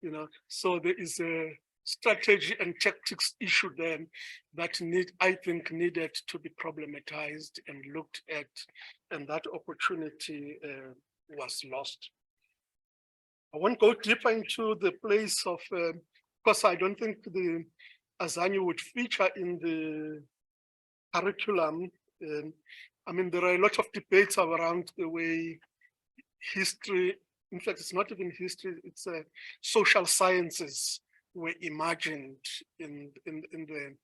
You know, so there is a strategy and tactics issue then that I think needed to be problematized and looked at, and that opportunity was lost. I won't go deeper into the place of, because I don't think the AZANYU would feature in the curriculum. I mean, there are a lot of debates around the way history, in fact, it's not even history, it's social sciences were imagined in the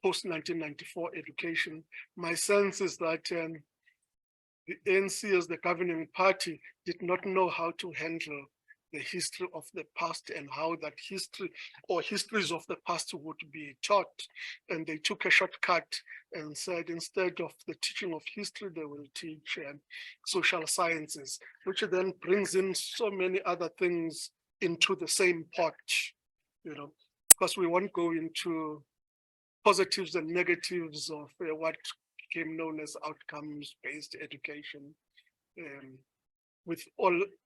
post-1994 education. My sense is that the ANC as the governing party did not know how to handle the history of the past and how that history or histories of the past would be taught. And they took a shortcut and said, instead of the teaching of history, they will teach social sciences, which then brings in so many other things into the same pot, because we won't go into positives and negatives of what became known as outcomes-based education. With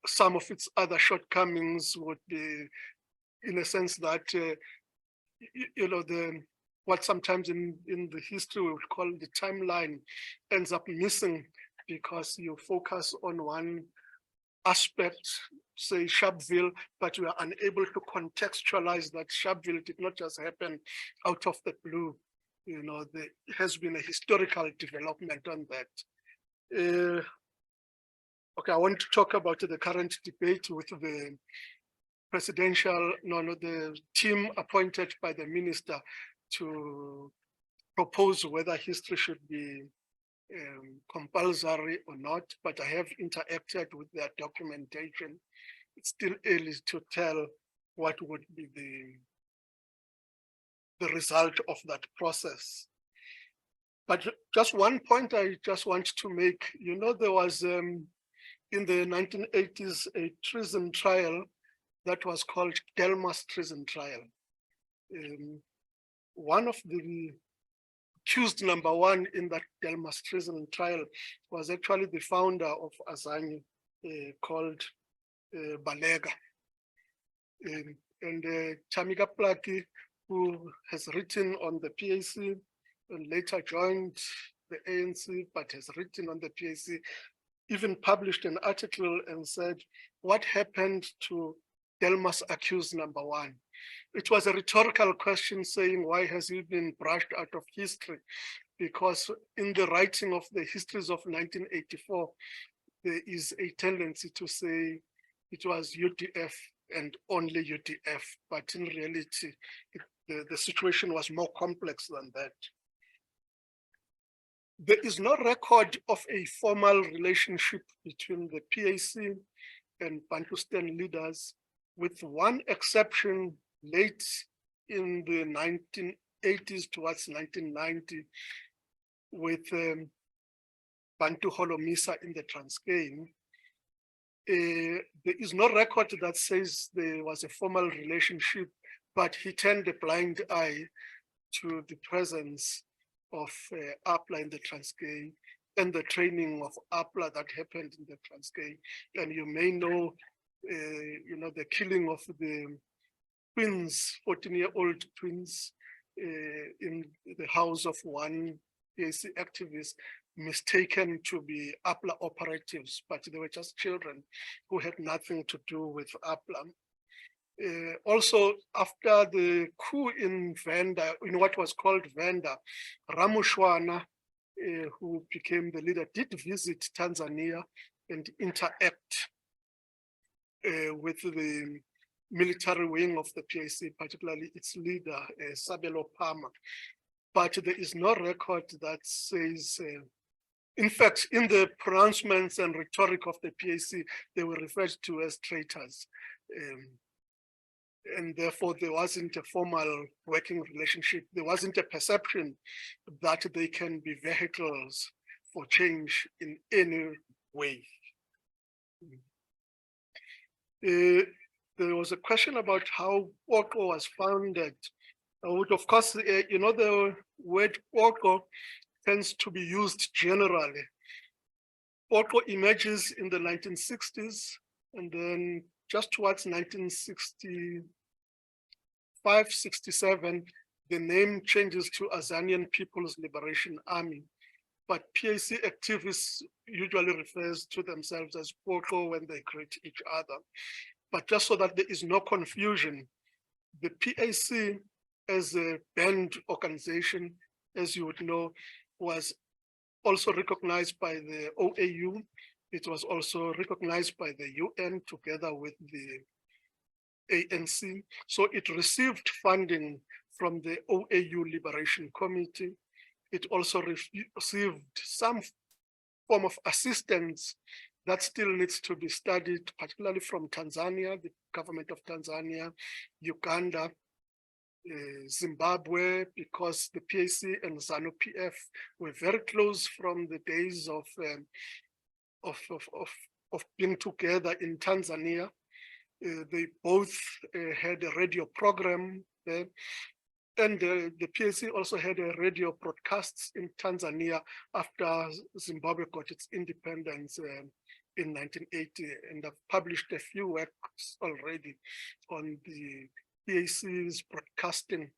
some of its other shortcomings would be, in a sense that, what sometimes in the history we would call the timeline ends up missing because you focus on one aspect, say Sharpeville, but we are unable to contextualize that Sharpeville did not just happen out of the blue. There has been a historical development on that. Okay, I want to talk about the current debate with the the team appointed by the minister to propose whether history should be compulsory or not, but I have interacted with their documentation. It's still early to tell what would be the result of that process. But just one point I just want to make, there was in the 1980s, a treason trial that was called Delmas treason trial. One of the accused number one in that Delmas treason trial was actually the founder of AZANYU called Balega. And Chamika Plaki, who has written on the PAC and later joined the ANC, but has written on the PAC, even published an article and said, what happened to Delmas accused number one? It was a rhetorical question saying, why has he been brushed out of history? Because in the writing of the histories of 1984, there is a tendency to say it was UDF and only UDF, but in reality, the situation was more complex than that. There is no record of a formal relationship between the PAC and Bantustan leaders, with one exception late in the 1980s towards 1990 with Bantu Holomisa in the Transkei. There is no record that says there was a formal relationship, but he turned a blind eye to the presence of APLA in the Transkei and the training of APLA that happened in the Transkei. And you may know, the killing of the twins, 14-year-old twins in the house of one PAC activist, mistaken to be APLA operatives, but they were just children who had nothing to do with APLA. Also, after the coup in Venda, in what was called Venda, Ramushwana, who became the leader, did visit Tanzania and interact with the military wing of the PAC, particularly its leader, Sabelo Palmer. But there is no record that says, in fact, in the pronouncements and rhetoric of the PAC, they were referred to as traitors. And therefore, there wasn't a formal working relationship. There wasn't a perception that they can be vehicles for change in any way. There was a question about how Oko was founded. Of course, the word Oko tends to be used generally. Oko emerges in the 1960s, and then just towards 1965, 67, the name changes to Azanian People's Liberation Army. But PAC activists usually refers to themselves as Oko when they greet each other. But just so that there is no confusion, the PAC as a band organization, as you would know, was also recognized by the OAU. It was also recognized by the UN together with the ANC. So it received funding from the OAU Liberation Committee. It also received some form of assistance that still needs to be studied, particularly from Tanzania, the government of Tanzania, Uganda, Zimbabwe, because the PAC and ZANU-PF were very close from the days of being together in Tanzania. They both had a radio program there. And the PAC also had a radio broadcasts in Tanzania after Zimbabwe got its independence in 1980. And I've published a few works already on the PAC's broadcasting,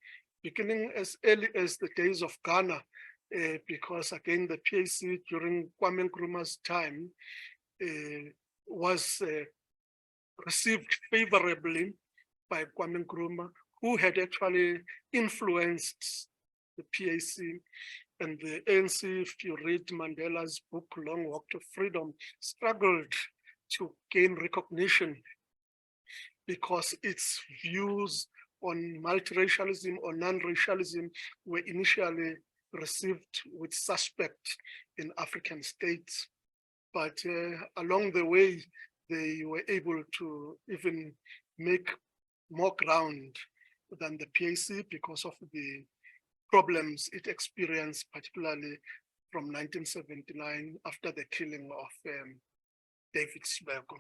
beginning as early as the days of Ghana, because again, the PAC during Kwame Nkrumah's time was received favorably by Kwame Nkrumah, who had actually influenced the PAC. And the ANC, if you read Mandela's book, Long Walk to Freedom, struggled to gain recognition because its views on multiracialism or non-racialism were initially received with suspect in African states. But along the way, they were able to even make more ground than the PAC because of the problems it experienced, particularly from 1979 after the killing of David Sibeko.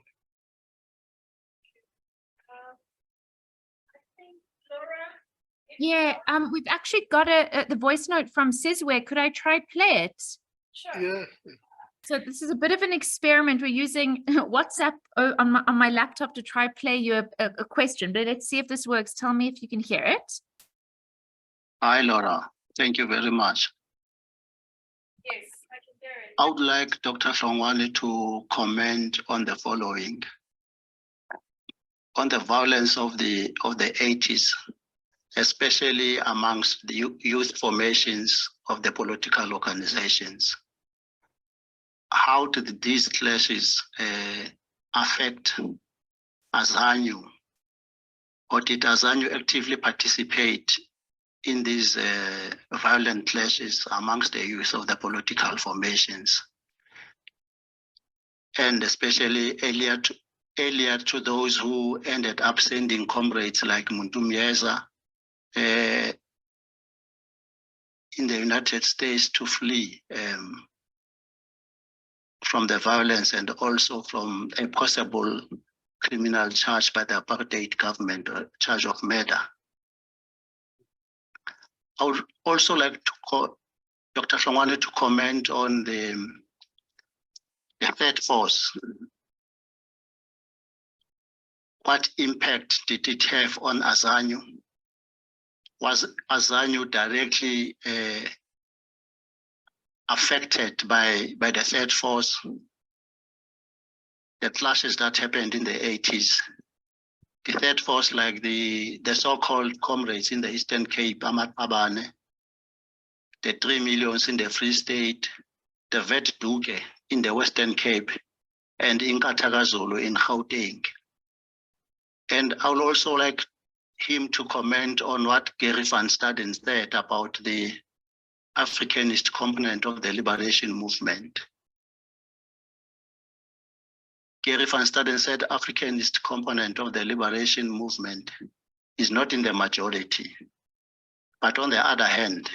Yeah, we've actually got the voice note from Sizwe. Could I try play it? Sure. Yeah. So this is a bit of an experiment. We're using WhatsApp on my laptop to try play you a question, but let's see if this works. Tell me if you can hear it. Hi, Laura. Thank you very much. Yes, I can hear it. I would like Dr. Hlongwane to comment on the following. On the violence of the 80s, especially amongst the youth formations of the political organizations. How did these clashes affect AZANYU? Or did AZANYU actively participate in these violent clashes amongst the youth of the political formations? And especially earlier to those who ended up sending comrades like Muntu Myeza in the United States to flee from the violence and also from a possible criminal charge by the apartheid government, or charge of murder. I would also like to Dr. Hlongwane to comment on the third force. What impact did it have on AZANYU? Was AZANYU directly affected by the third force? The clashes that happened in the 80s. The third force, like the so-called comrades in the Eastern Cape, Amapabane, the 3 millions in the Free State, the Vetduke in the Western Cape, and Inkatagazulu in Gauteng. And I would also like him to comment on what Gary van Staden said about the Africanist component of the liberation movement. Gary van Staden said Africanist component of the liberation movement is not in the majority. But on the other hand,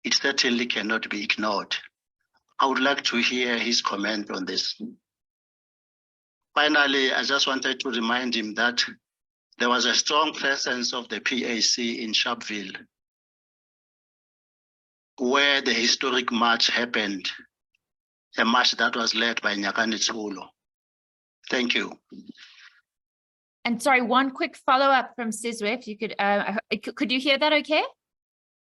it certainly cannot be ignored. I would like to hear his comment on this. Finally, I just wanted to remind him that there was a strong presence of the PAC in Sharpeville, where the historic march happened, a march that was led by Nyakani Tshulo. Thank you. And sorry, one quick follow-up from Sizwe, if you could you hear that okay?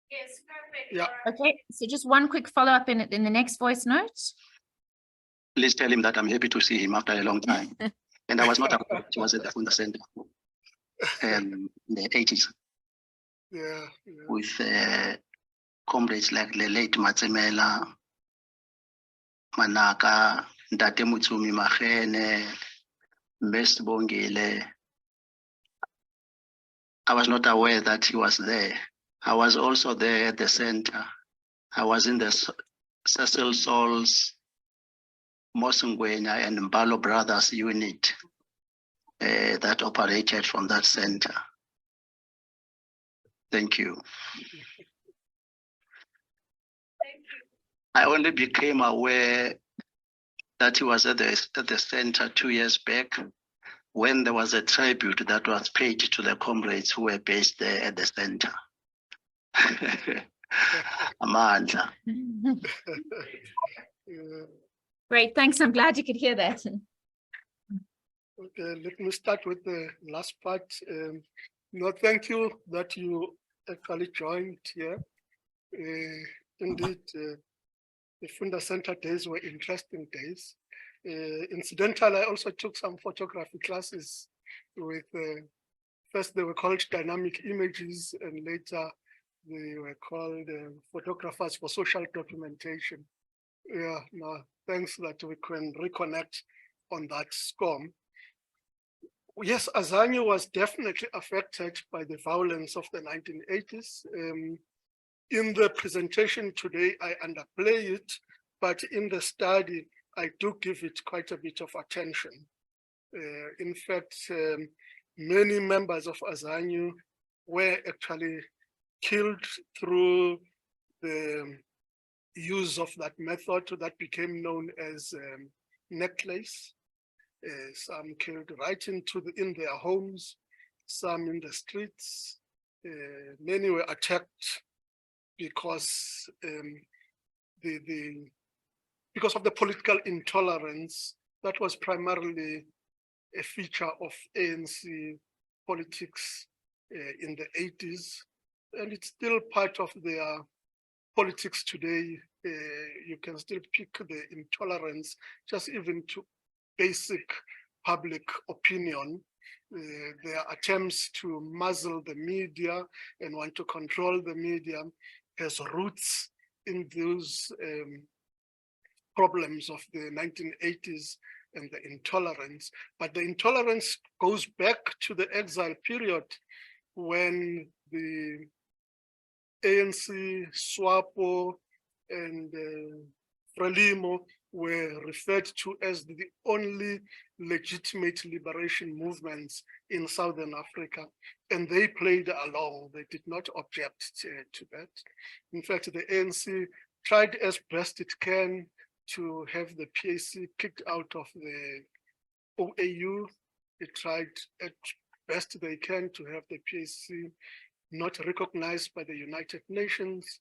Yes, perfect. Yeah. Okay, so just one quick follow-up in the next voice note. Please tell him that I'm happy to see him after a long time. And I was not aware he was at the Funda Center in the 80s. Yeah. With comrades like the late Matsemela, Manaka, Ndate Mutsumi Machene, Mbesi Bongile. I was not aware that he was there. I was also there at the center. I was in the Cecil Saul's Mosungwenya and Mbalo Brothers unit that operated from that center. Thank you. I only became aware that he was at the center 2 years back when there was a tribute that was paid to the comrades who were based there at the center. Amandla. Yeah. Great, thanks. I'm glad you could hear that. Okay, let me start with the last part. No, thank you that you actually joined here. Indeed, the Funda Center days were interesting days. Incidentally, I also took some photography classes with, first they were called dynamic images and later they were called photographers for social documentation. Yeah, no, thanks that we can reconnect on that score. Yes, AZANYU was definitely affected by the violence of the 1980s. In the presentation today, I underplay it, but in the study, I do give it quite a bit of attention. In fact, many members of AZANYU were actually killed through the use of that method that became known as necklace. Some killed right in their homes, some in the streets. Many were attacked because because of the political intolerance that was primarily a feature of ANC politics in the 80s, and it's still part of their politics today. You can still pick the intolerance just even to basic public opinion. Their attempts to muzzle the media and want to control the media has roots in those problems of the 1980s and the intolerance. But the intolerance goes back to the exile period when the ANC, SWAPO, and Frelimo were referred to as the only legitimate liberation movements in Southern Africa. And they played along. They did not object to that. In fact, the ANC tried as best it can to have the PAC kicked out of the OAU. It tried at best they can to have the PAC not recognized by the United Nations.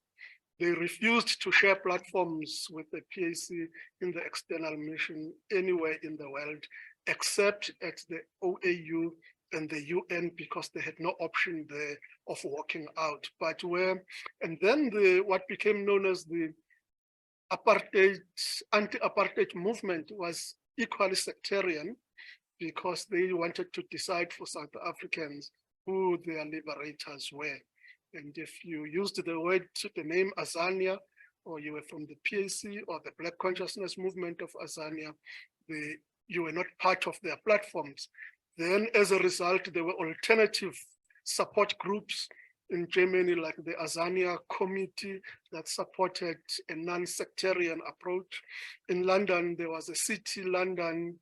They refused to share platforms with the PAC in the external mission anywhere in the world, except at the OAU and the UN, because they had no option there of walking out. But and then what became known as the apartheid, anti-apartheid movement was equally sectarian because they wanted to decide for South Africans who their liberators were. And if you used the name Azania, or you were from the PAC or the Black Consciousness Movement of Azania, you were not part of their platforms. Then as a result, there were alternative support groups in Germany, like the Azania Committee that supported a non-sectarian approach. In London, there was a City London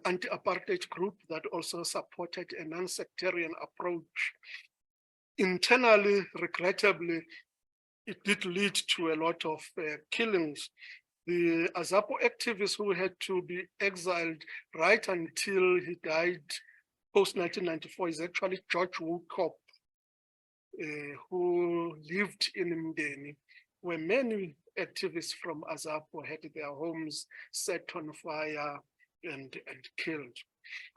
anti-apartheid group that also supported a non-sectarian approach. Internally, regrettably, it did lead to a lot of killings. The Azapo activist who had to be exiled right until he died post-1994 is actually George Wookop, who lived in Mdeni, where many activists from Azapo had their homes set on fire and killed.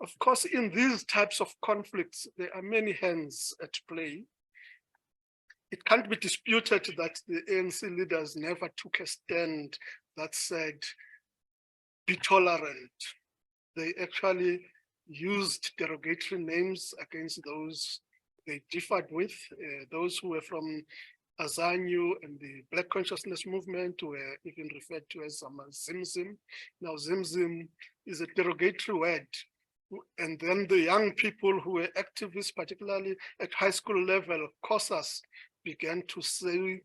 Of course, in these types of conflicts, there are many hands at play. It can't be disputed that the ANC leaders never took a stand that said, be tolerant. They actually used derogatory names against those they differed with. Those who were from AZANYU and the Black Consciousness Movement were even referred to as Zimzim. Now, Zimzim is a derogatory word. And then the young people who were activists, particularly at high school level, COSAS, began to say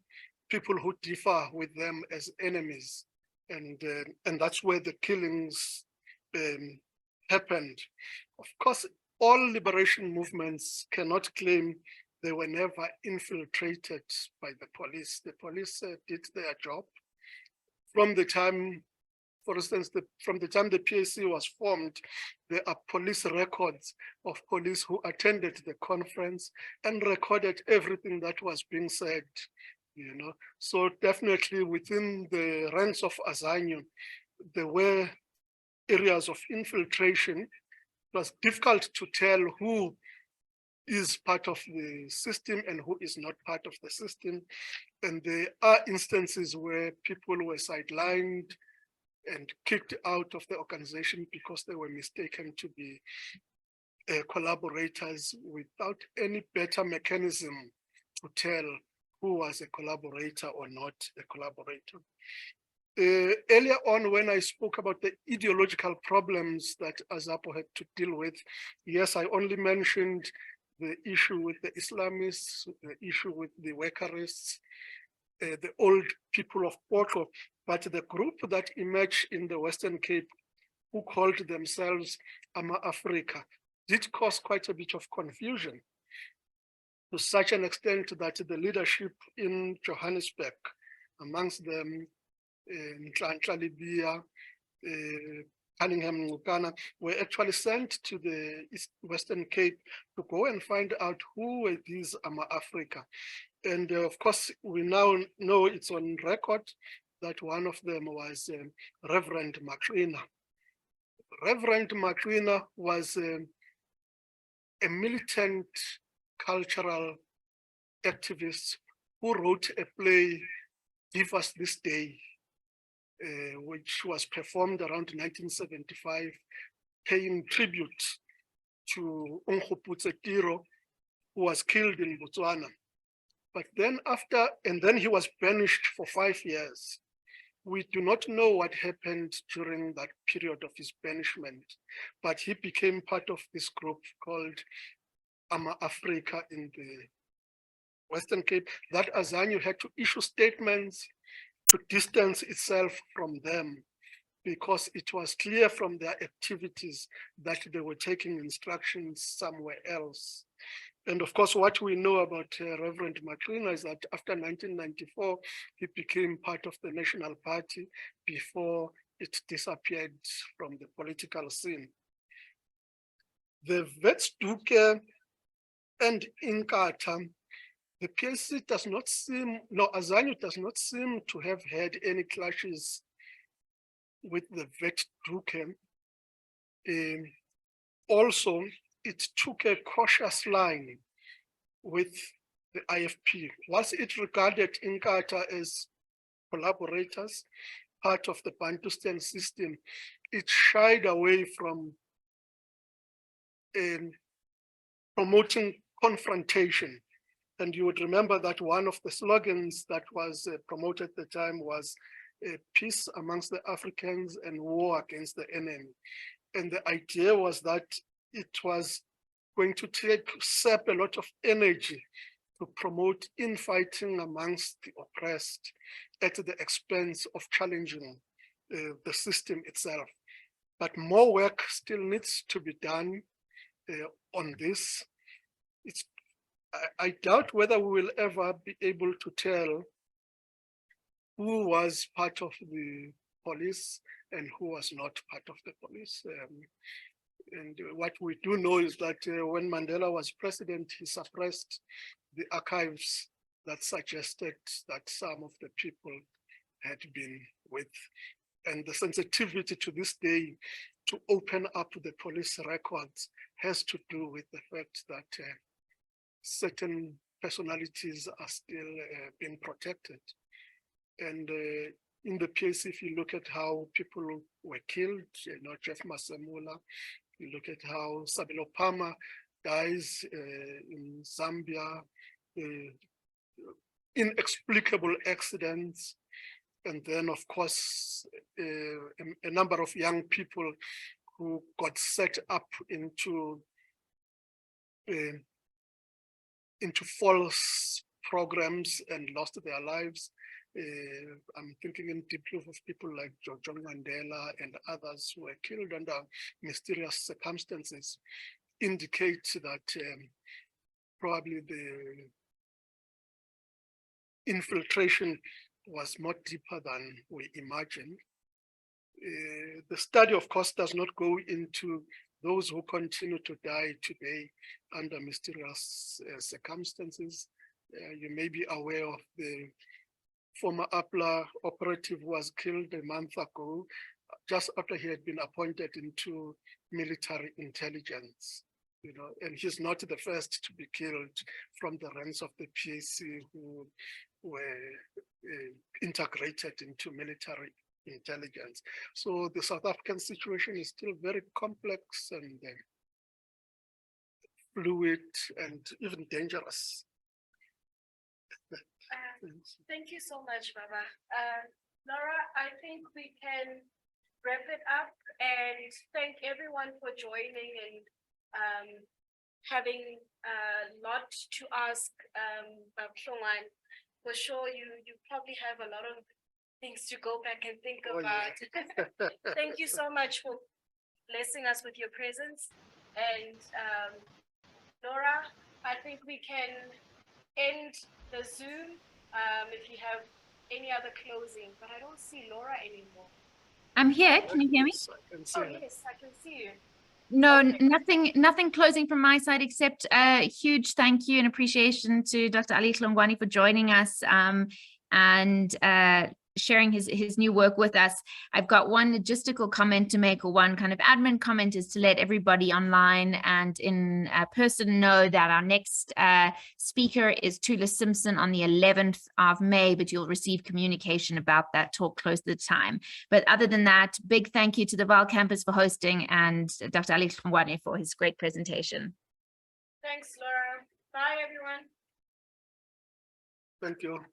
people who differ with them as enemies. and that's where the killings happened. Of course, all liberation movements cannot claim they were never infiltrated by the police. The police did their job. From the time, for instance, from the time the PAC was formed, there are police records of police who attended the conference and recorded everything that was being said. So definitely within the ranks of AZANYU, there were areas of infiltration. It was difficult to tell who is part of the system and who is not part of the system. And there are instances where people were sidelined and kicked out of the organization because they were mistaken to be collaborators without any better mechanism to tell who was a collaborator or not a collaborator. Earlier on, when I spoke about the ideological problems that AZAPO had to deal with, yes, I only mentioned the issue with the Islamists, the issue with the workerists, the old people of Porto, but the group that emerged in the Western Cape, who called themselves Ama-Africa, did cause quite a bit of confusion, to such an extent that the leadership in Johannesburg, amongst them Nhlanhla Libia, Cunningham Ngukana, were actually sent to the Western Cape to go and find out who were these Ama-Africa. And of course, we now know it's on record that one of them was Reverend Macrina. Reverend Macrina was a militant cultural activist who wrote a play, Give Us This Day, which was performed around 1975, paying tribute to nwu-pukke Tiro, who was killed in Botswana. But then then he was banished for 5 years. We do not know what happened during that period of his banishment, but he became part of this group called Ama-Africa in the Western Cape, that AZANYU had to issue statements to distance itself from them, because it was clear from their activities that they were taking instructions somewhere else. And of course, what we know about Reverend Macrina is that after 1994, he became part of the National Party before it disappeared from the political scene. The Wits-Duke and Inkatha, the PAC does not seem, no, AZANYU does not seem to have had any clashes with the Wits-Duke. Also, it took a cautious line with the IFP. Whilst it regarded Inkatha as collaborators, part of the Bantustan system, it shied away from promoting confrontation. And you would remember that one of the slogans that was promoted at the time was peace amongst the Africans and war against the enemy. And the idea was that it was going to sap a lot of energy to promote infighting amongst the oppressed at the expense of challenging the system itself. But more work still needs to be done on this. I doubt whether we will ever be able to tell who was part of the police and who was not part of the police. And what we do know is that when Mandela was president, he suppressed the archives that suggested that some of the people had been with. And the sensitivity to this day to open up the police records has to do with the fact that certain personalities are still being protected. And in the PAC, if you look at how people were killed, Jeff Masemula, you look at how Sabelo Pama dies in Zambia, inexplicable accidents, and then of course, a number of young people who got set up into false programs and lost their lives. I'm thinking in deeply of people like John Mandela and others who were killed under mysterious circumstances, indicate that probably the infiltration was more deeper than we imagined. The study, of course, does not go into those who continue to die today under mysterious circumstances. You may be aware of the former APLA operative who was killed a month ago, just after he had been appointed into military intelligence. You know, and he's not the first to be killed from the ranks of the PAC who were integrated into military intelligence. So the South African situation is still very complex and fluid and even dangerous. Thank you so much, Baba. Laura, I think we can wrap it up and thank everyone for joining and having a lot to ask Hlongwane. For sure, you probably have a lot of things to go back and think about. Yeah. Thank you so much for blessing us with your presence. And Laura, I think we can end the Zoom if you have any other closing, but I don't see Laura anymore. I'm here. Can you hear me? Oh, yes, I can see you. No, Okay. nothing closing from my side except a huge thank you and appreciation to Dr. Ali Hlongwane for joining us and sharing his new work with us. I've got one logistical comment to make, or one kind of admin comment, is to let everybody online and in person know that our next speaker is Tula Simpson on the 11th of May, but you'll receive communication about that talk close to the time. But other than that, big thank you to the Vaal Campus for hosting and Dr. Ali Hlongwane for his great presentation. Thanks, Laura. Bye, everyone. Thank you.